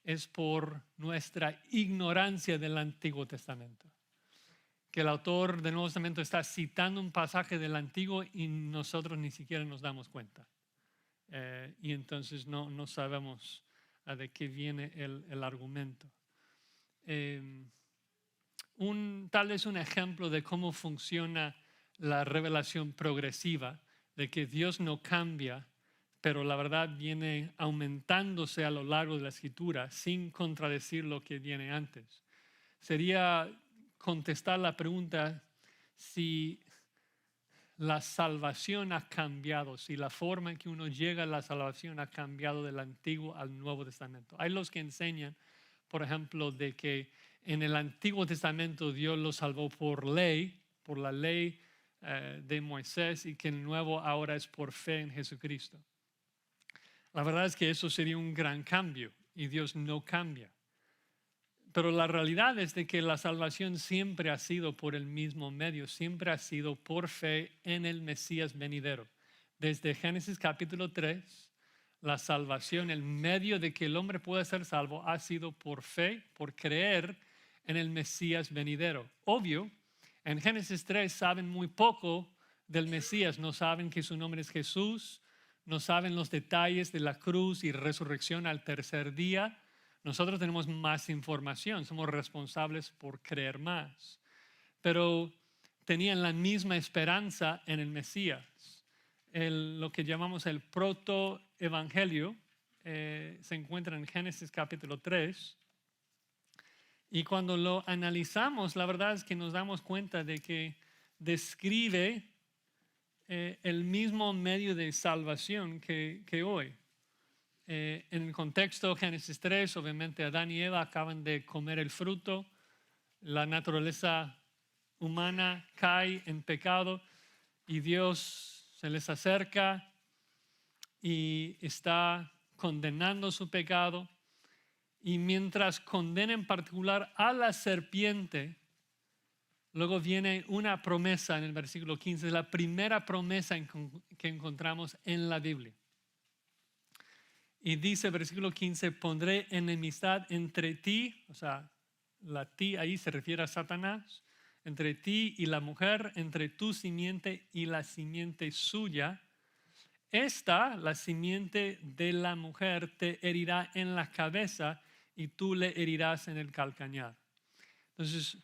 es por nuestra ignorancia del Antiguo Testamento. Que el autor del Nuevo Testamento está citando un pasaje del Antiguo y nosotros ni siquiera nos damos cuenta. Y entonces no sabemos de qué viene el argumento. Tal vez un ejemplo de cómo funciona la revelación progresiva, de que Dios no cambia, pero la verdad viene aumentándose a lo largo de la Escritura sin contradecir lo que viene antes. Sería contestar la pregunta si la salvación ha cambiado, si la forma en que uno llega a la salvación ha cambiado del Antiguo al Nuevo Testamento. Hay los que enseñan, por ejemplo, de que en el Antiguo Testamento Dios lo salvó por ley, por la ley de Moisés, y que el Nuevo ahora es por fe en Jesucristo. La verdad es que eso sería un gran cambio y Dios no cambia. Pero la realidad es de que la salvación siempre ha sido por el mismo medio, siempre ha sido por fe en el Mesías venidero. Desde Génesis capítulo 3, la salvación, el medio de que el hombre pueda ser salvo, ha sido por fe, por creer en el Mesías venidero. Obvio, en Génesis 3 saben muy poco del Mesías, no saben que su nombre es Jesús, no saben los detalles de la cruz y resurrección al tercer día. Nosotros tenemos más información, somos responsables por creer más. Pero tenían la misma esperanza en el Mesías. Lo que llamamos el protoevangelio se encuentra en Génesis capítulo 3. Y cuando lo analizamos, la verdad es que nos damos cuenta de que describe el mismo medio de salvación que hoy. En el contexto Génesis 3, obviamente Adán y Eva acaban de comer el fruto, la naturaleza humana cae en pecado y Dios se les acerca y está condenando su pecado. Y mientras condena en particular a la serpiente, luego viene una promesa en el versículo 15, es la primera promesa que encontramos en la Biblia. Y dice versículo 15, pondré enemistad entre ti, o sea, la ti ahí se refiere a Satanás, entre ti y la mujer, entre tu simiente y la simiente suya. Esta, la simiente de la mujer, te herirá en la cabeza y tú le herirás en el calcañar. Entonces,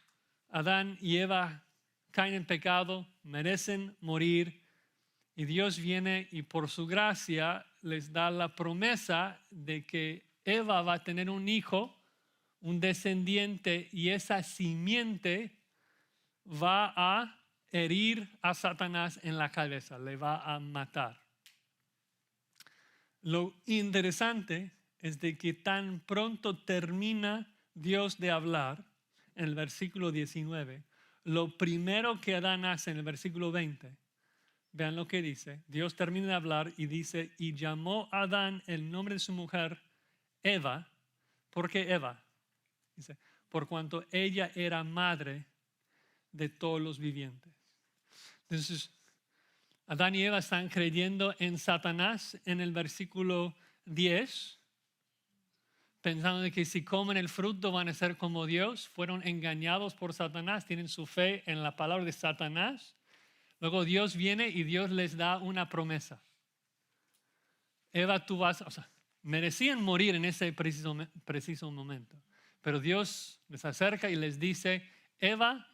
Adán y Eva caen en pecado, merecen morir. Y Dios viene y por su gracia les da la promesa de que Eva va a tener un hijo, un descendiente, y esa simiente va a herir a Satanás en la cabeza, le va a matar. Lo interesante es de que tan pronto termina Dios de hablar, en el versículo 19, lo primero que Adán hace en el versículo 20, vean lo que dice. Dios termina de hablar y dice, y llamó a Adán el nombre de su mujer Eva. ¿Por qué Eva? Dice, por cuanto ella era madre de todos los vivientes. Entonces, Adán y Eva están creyendo en Satanás en el versículo 10, pensando de que si comen el fruto van a ser como Dios. Fueron engañados por Satanás, tienen su fe en la palabra de Satanás. Luego Dios viene y Dios les da una promesa. Eva, tú vas, o sea, merecían morir en ese preciso momento. Pero Dios les acerca y les dice, Eva,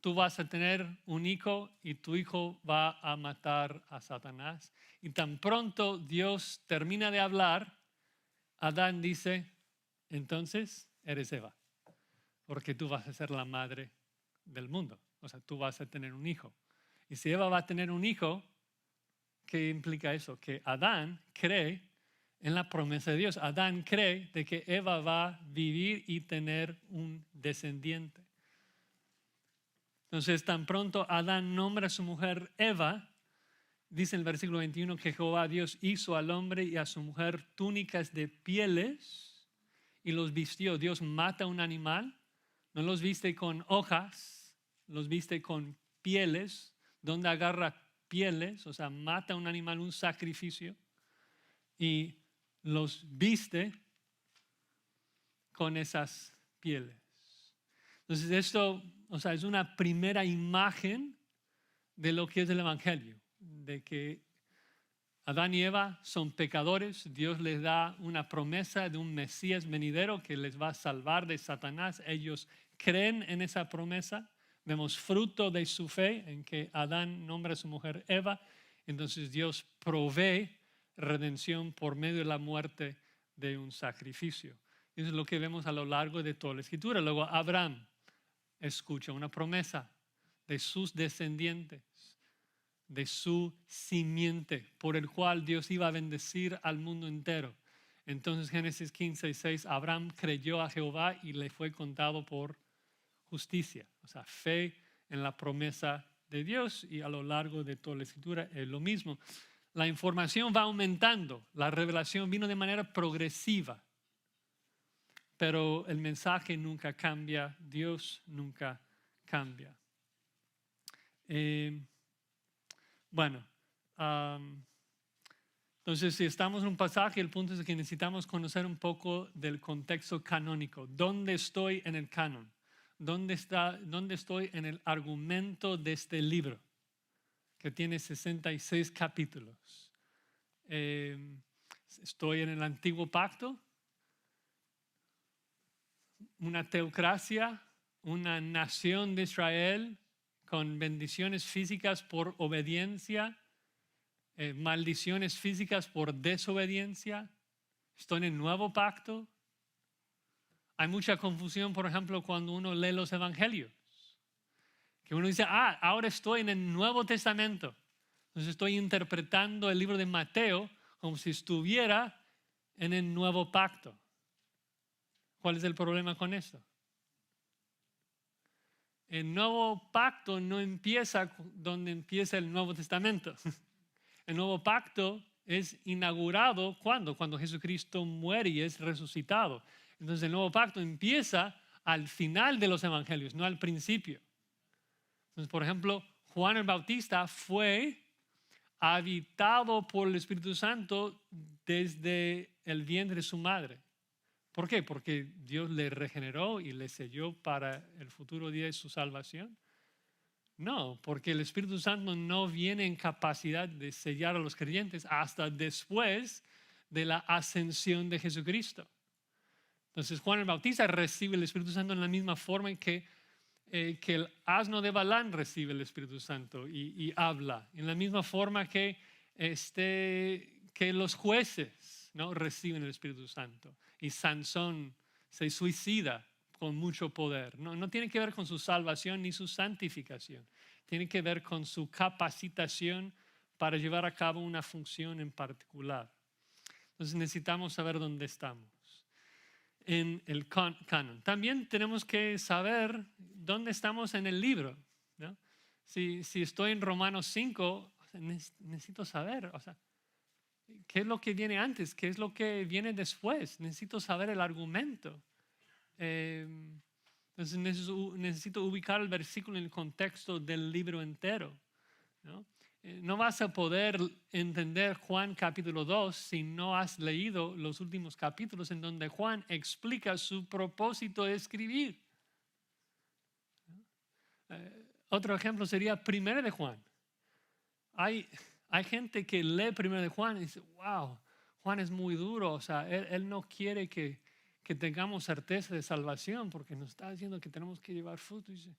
tú vas a tener un hijo y tu hijo va a matar a Satanás. Y tan pronto Dios termina de hablar, Adán dice, entonces eres Eva, porque tú vas a ser la madre del mundo. O sea, tú vas a tener un hijo. Y si Eva va a tener un hijo, ¿qué implica eso? Que Adán cree en la promesa de Dios. Adán cree de que Eva va a vivir y tener un descendiente. Entonces, tan pronto Adán nombra a su mujer Eva, dice en el versículo 21 que Jehová Dios hizo al hombre y a su mujer túnicas de pieles y los vistió. Dios mata a un animal, no los viste con hojas, los viste con pieles. ¿Dónde agarra pieles? O sea, mata a un animal, un sacrificio, y los viste con esas pieles. Entonces esto, o sea, es una primera imagen de lo que es el Evangelio, de que Adán y Eva son pecadores. Dios les da una promesa de un Mesías venidero que les va a salvar de Satanás. Ellos creen en esa promesa. Vemos fruto de su fe en que Adán nombra a su mujer Eva. Entonces Dios provee redención por medio de la muerte de un sacrificio. Eso es lo que vemos a lo largo de toda la Escritura. Luego Abraham escucha una promesa de sus descendientes, de su simiente, por el cual Dios iba a bendecir al mundo entero. Entonces Génesis 15:6, Abraham creyó a Jehová y le fue contado por justicia. O sea, fe en la promesa de Dios, y a lo largo de toda la Escritura es lo mismo. La información va aumentando, la revelación vino de manera progresiva, pero el mensaje nunca cambia, Dios nunca cambia. Bueno, entonces si estamos en un pasaje, el punto es que necesitamos conocer un poco del contexto canónico. ¿Dónde estoy en el canon? ¿Dónde estoy en el argumento de este libro? Que tiene 66 capítulos. Estoy en el antiguo pacto, una teocracia, una nación de Israel con bendiciones físicas por obediencia, maldiciones físicas por desobediencia. Estoy en el nuevo pacto. Hay mucha confusión, por ejemplo, cuando uno lee los evangelios, que uno dice, ahora estoy en el Nuevo Testamento. Entonces estoy interpretando el libro de Mateo como si estuviera en el nuevo pacto. ¿Cuál es el problema con esto? El nuevo pacto no empieza donde empieza el Nuevo Testamento. El nuevo pacto es inaugurado cuando Jesucristo muere y es resucitado. Entonces el nuevo pacto empieza al final de los evangelios, no al principio. Entonces, por ejemplo, Juan el Bautista fue habitado por el Espíritu Santo desde el vientre de su madre. ¿Por qué? Porque Dios le regeneró y le selló para el futuro día de su salvación. No, porque el Espíritu Santo no viene en capacidad de sellar a los creyentes hasta después de la ascensión de Jesucristo. Entonces Juan el Bautista recibe el Espíritu Santo en la misma forma que el asno de Balán recibe el Espíritu Santo y habla. En la misma forma que los jueces, ¿no?, reciben el Espíritu Santo. Y Sansón se suicida con mucho poder. No tiene que ver con su salvación ni su santificación. Tiene que ver con su capacitación para llevar a cabo una función en particular. Entonces necesitamos saber dónde estamos en el canon. También tenemos que saber dónde estamos en el libro, ¿no? Si estoy en Romanos 5, necesito saber, o sea, ¿qué es lo que viene antes? ¿Qué es lo que viene después? Necesito saber el argumento. Entonces necesito ubicar el versículo en el contexto del libro entero, ¿no? No vas a poder entender Juan capítulo 2 si no has leído los últimos capítulos en donde Juan explica su propósito de escribir. Otro ejemplo sería 1 de Juan. Hay gente que lee 1 de Juan y dice, wow, Juan es muy duro, o sea, él no quiere que tengamos certeza de salvación porque nos está diciendo que tenemos que llevar fruto. Y dice,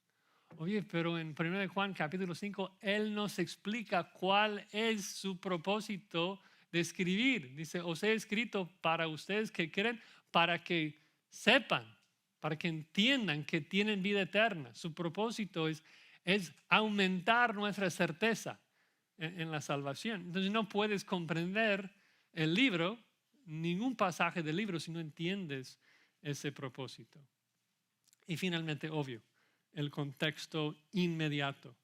oye, pero en 1 de Juan capítulo 5, él nos explica cuál es su propósito de escribir. Dice, os he escrito para ustedes que creen, para que sepan, para que entiendan que tienen vida eterna. Su propósito es aumentar nuestra certeza en la salvación. Entonces no puedes comprender el libro, ningún pasaje del libro, si no entiendes ese propósito. Y finalmente, obvio, el contexto inmediato.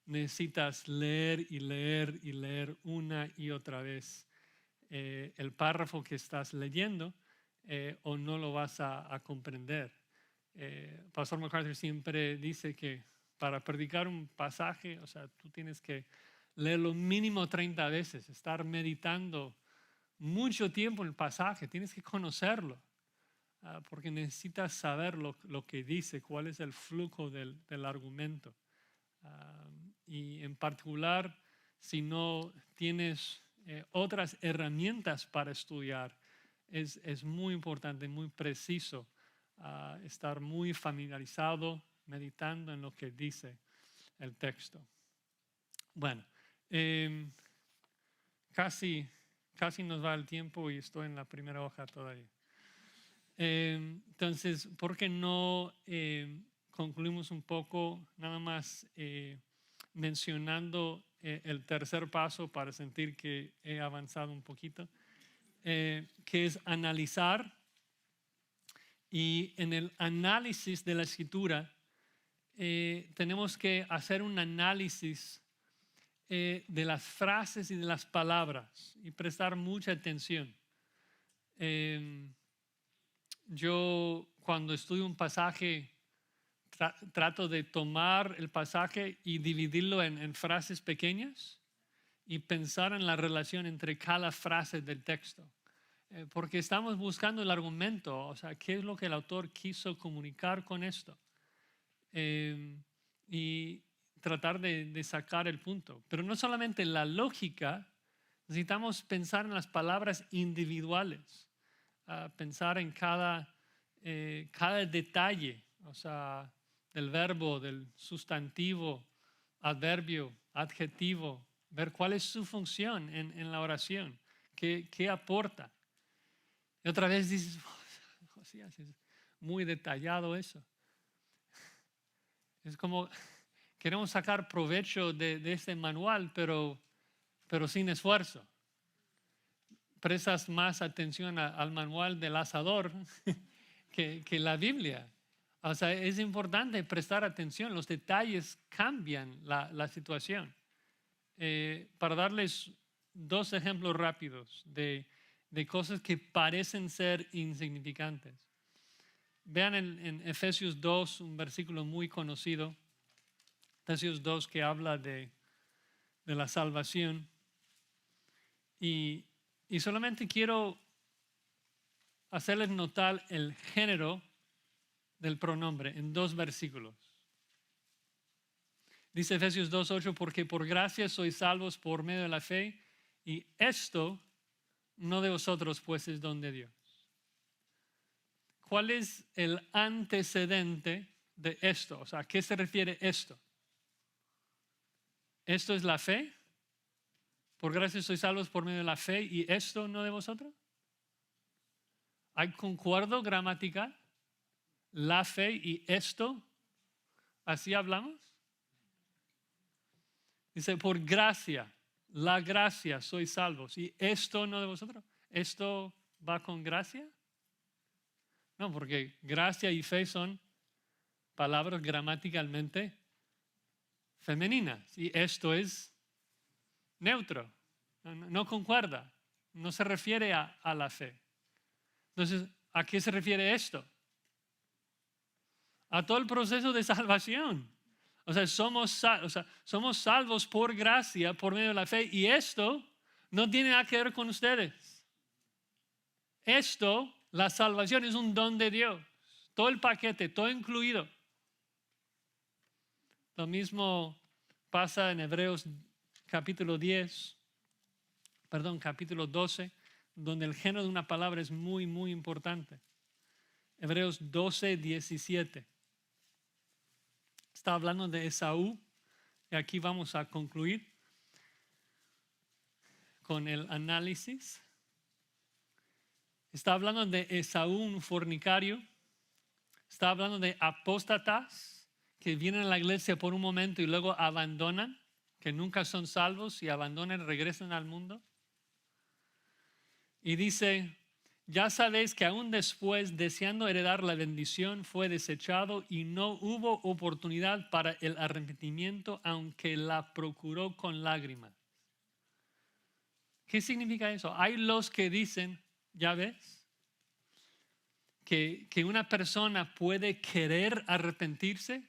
Necesitas leer y leer y leer una y otra vez el párrafo que estás leyendo o no lo vas a comprender. Pastor MacArthur siempre dice que para predicar un pasaje, o sea, tú tienes que leerlo mínimo 30 veces, estar meditando mucho tiempo en el pasaje, tienes que conocerlo, porque necesitas saber lo que dice, cuál es el flujo del argumento. Y en particular, si no tienes otras herramientas para estudiar, es muy importante, muy preciso estar muy familiarizado, meditando en lo que dice el texto. Bueno, casi nos va el tiempo y estoy en la primera hoja todavía. Entonces, ¿por qué no concluimos un poco nada más mencionando el tercer paso para sentir que he avanzado un poquito, que es analizar? Y en el análisis de la escritura tenemos que hacer un análisis de las frases y de las palabras y prestar mucha atención. Yo cuando estudio un pasaje trato de tomar el pasaje y dividirlo en frases pequeñas y pensar en la relación entre cada frase del texto. Porque estamos buscando el argumento, o sea, qué es lo que el autor quiso comunicar con esto. Y tratar de sacar el punto. Pero no solamente la lógica, necesitamos pensar en las palabras individuales, pensar en cada detalle, o sea, del verbo, del sustantivo, adverbio, adjetivo, ver cuál es su función en la oración, qué aporta. Y otra vez dices, Josías, es muy detallado eso. Es como queremos sacar provecho de este manual, pero sin esfuerzo. Prestas más atención al manual del asador que la Biblia. O sea, es importante prestar atención. Los detalles cambian la situación. Para darles dos ejemplos rápidos de cosas que parecen ser insignificantes. Vean en Efesios 2, un versículo muy conocido. Efesios 2 que habla de la salvación. Y solamente quiero hacerles notar el género del pronombre en dos versículos. Dice Efesios 2:8, porque por gracia sois salvos por medio de la fe, y esto no de vosotros, pues es don de Dios. ¿Cuál es el antecedente de esto? O sea, ¿a qué se refiere esto? ¿Esto es la fe? Por gracia sois salvos por medio de la fe, y esto no de vosotros. ¿Hay concuerdo gramatical? La fe y esto, ¿así hablamos? Dice, por gracia, la gracia sois salvos, y esto no de vosotros. ¿Esto va con gracia? No, porque gracia y fe son palabras gramaticalmente femeninas, y esto es neutro, no concuerda, no se refiere a la fe. Entonces, ¿a qué se refiere esto? a todo el proceso de salvación. O sea, somos salvos por gracia, por medio de la fe, y esto no tiene nada que ver con ustedes. Esto, la salvación es un don de Dios. Todo el paquete, todo incluido. Lo mismo pasa en Hebreos capítulo 12, donde el género de una palabra es muy, muy importante. Hebreos 12, 17. Está hablando de Esaú, y aquí vamos a concluir con el análisis. Está hablando de Esaú, un fornicario. Está hablando de apóstatas que vienen a la iglesia por un momento y luego abandonan, que nunca son salvos y abandonan y regresan al mundo. Y dice, ya sabéis que aún después, deseando heredar la bendición, fue desechado y no hubo oportunidad para el arrepentimiento, aunque la procuró con lágrimas. ¿Qué significa eso? Hay los que dicen, ya ves, que una persona puede querer arrepentirse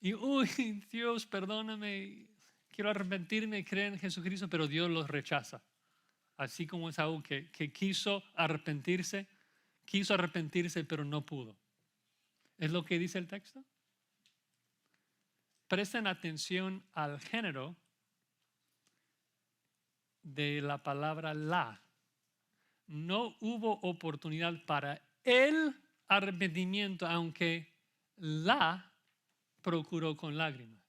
y, uy, Dios, perdóname, quiero arrepentirme y creer en Jesucristo, pero Dios los rechaza. Así como Esaú que quiso arrepentirse, pero no pudo. ¿Es lo que dice el texto? Presten atención al género de la palabra la. No hubo oportunidad para el arrepentimiento, aunque la procuró con lágrimas.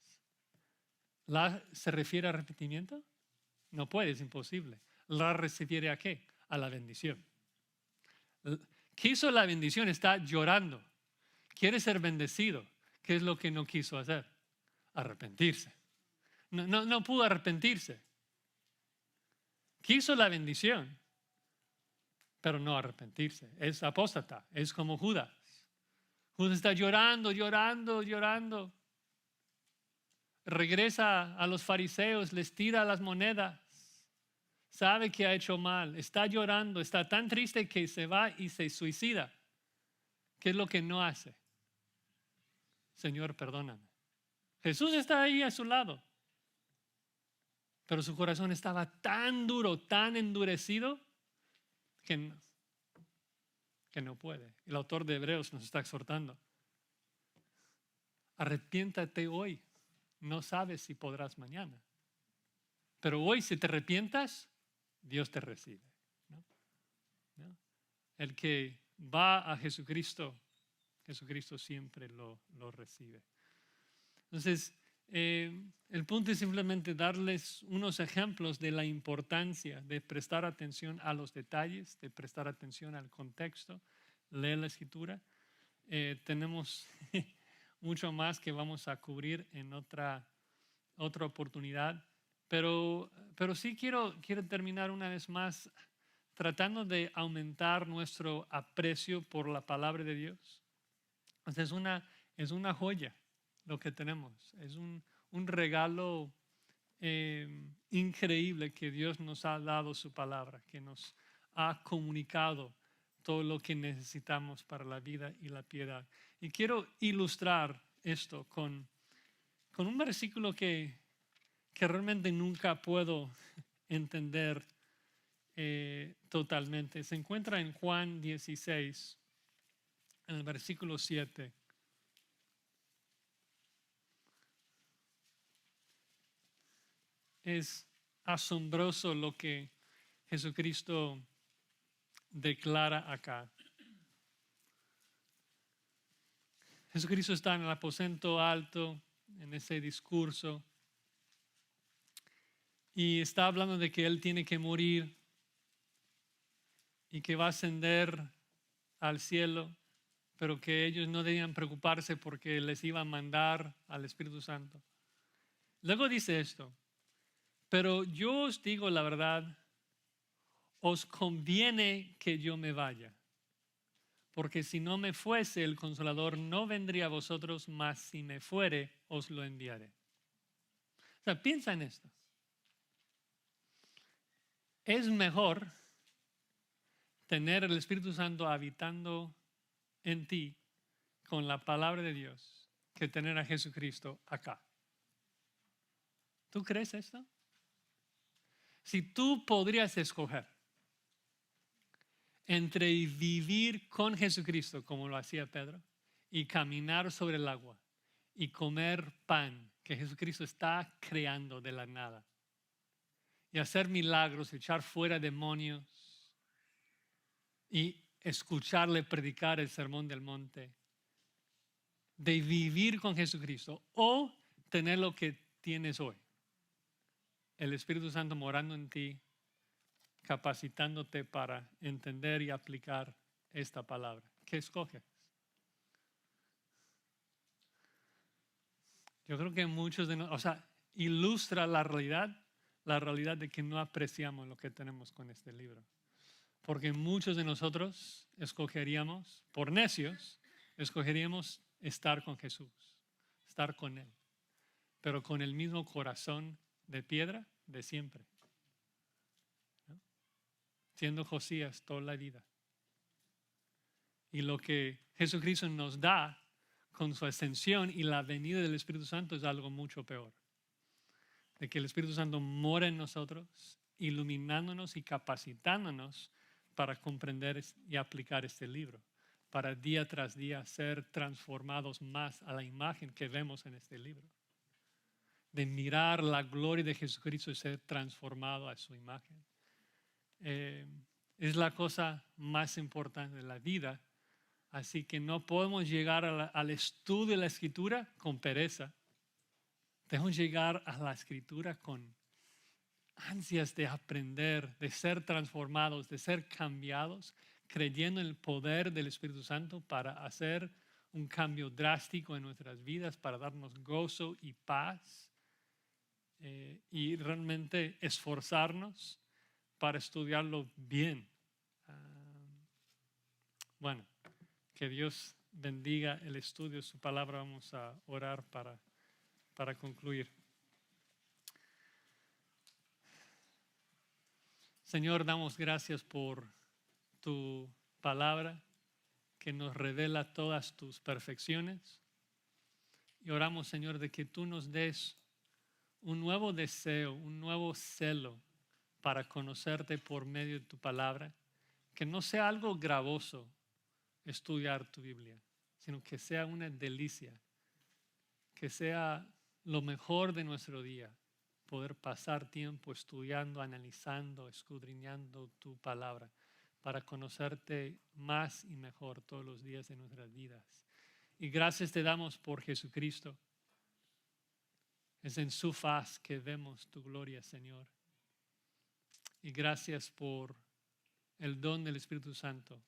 ¿La se refiere a arrepentimiento? No puede, es imposible. ¿La se refiere a qué? A la bendición. Quiso la bendición, está llorando. Quiere ser bendecido. ¿Qué es lo que no quiso hacer? Arrepentirse. No pudo arrepentirse. Quiso la bendición, pero no arrepentirse. Es apóstata, es como Judas. Judas está llorando. Regresa a los fariseos, les tira las monedas. Sabe que ha hecho mal, está llorando, está tan triste que se va y se suicida. ¿Qué es lo que no hace? Señor, perdóname. Jesús está ahí a su lado, pero su corazón estaba tan duro, tan endurecido, que no puede. El autor de Hebreos nos está exhortando. Arrepiéntate hoy. No sabes si podrás mañana. Pero hoy, si te arrepientas, Dios te recibe. ¿No? El que va a Jesucristo, Jesucristo siempre lo recibe. Entonces, el punto es simplemente darles unos ejemplos de la importancia de prestar atención a los detalles, de prestar atención al contexto, leer la escritura. Tenemos mucho más que vamos a cubrir en otra oportunidad, pero sí quiero terminar una vez más tratando de aumentar nuestro aprecio por la palabra de Dios. Entonces es una joya lo que tenemos, es un regalo increíble que Dios nos ha dado su palabra, que nos ha comunicado todo lo que necesitamos para la vida y la piedad. Y quiero ilustrar esto con un versículo que realmente nunca puedo entender totalmente. Se encuentra en Juan 16, en el versículo 7. Es asombroso lo que Jesucristo declara acá. Jesucristo está en el aposento alto, en ese discurso, y está hablando de que Él tiene que morir y que va a ascender al cielo, pero que ellos no debían preocuparse porque les iba a mandar al Espíritu Santo. Luego dice esto: pero yo os digo la verdad, os conviene que yo me vaya, porque si no me fuese, el Consolador no vendría a vosotros, mas si me fuere, os lo enviaré. O sea, piensa en esto. Es mejor tener el Espíritu Santo habitando en ti con la palabra de Dios que tener a Jesucristo acá. ¿Tú crees esto? Si tú podrías escoger entre vivir con Jesucristo, como lo hacía Pedro, y caminar sobre el agua y comer pan que Jesucristo está creando de la nada, y hacer milagros, echar fuera demonios y escucharle predicar el sermón del monte, de vivir con Jesucristo o tener lo que tienes hoy, el Espíritu Santo morando en ti, capacitándote para entender y aplicar esta palabra. ¿Qué escoges? Yo creo que muchos de nosotros, ilustra la realidad de que no apreciamos lo que tenemos con este libro. Porque muchos de nosotros escogeríamos, por necios, escogeríamos estar con Jesús, estar con Él, pero con el mismo corazón de piedra de siempre, ¿no? Siendo Josías toda la vida. Y lo que Jesucristo nos da con su ascensión y la venida del Espíritu Santo es algo mucho peor. De que el Espíritu Santo mora en nosotros, iluminándonos y capacitándonos para comprender y aplicar este libro, para día tras día ser transformados más a la imagen que vemos en este libro. De mirar la gloria de Jesucristo y ser transformado a su imagen. Es la cosa más importante de la vida. Así que no podemos llegar al estudio de la Escritura con pereza. Debemos llegar a la Escritura con ansias de aprender, de ser transformados, de ser cambiados, creyendo en el poder del Espíritu Santo para hacer un cambio drástico en nuestras vidas, para darnos gozo y paz, y realmente esforzarnos para estudiarlo bien. Bueno, que Dios bendiga el estudio de su palabra. Vamos a orar para concluir. Señor, damos gracias por tu palabra que nos revela todas tus perfecciones. Y oramos, Señor, de que tú nos des un nuevo deseo, un nuevo celo para conocerte por medio de tu palabra. Que no sea algo gravoso estudiar tu Biblia, sino que sea una delicia, que sea lo mejor de nuestro día. Poder pasar tiempo estudiando, analizando, escudriñando tu palabra para conocerte más y mejor todos los días de nuestras vidas. Y gracias te damos por Jesucristo. Es en su faz que vemos tu gloria, Señor. Y gracias por el don del Espíritu Santo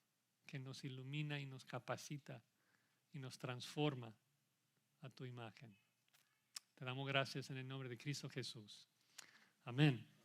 que nos ilumina y nos capacita y nos transforma a tu imagen. Te damos gracias en el nombre de Cristo Jesús. Amén.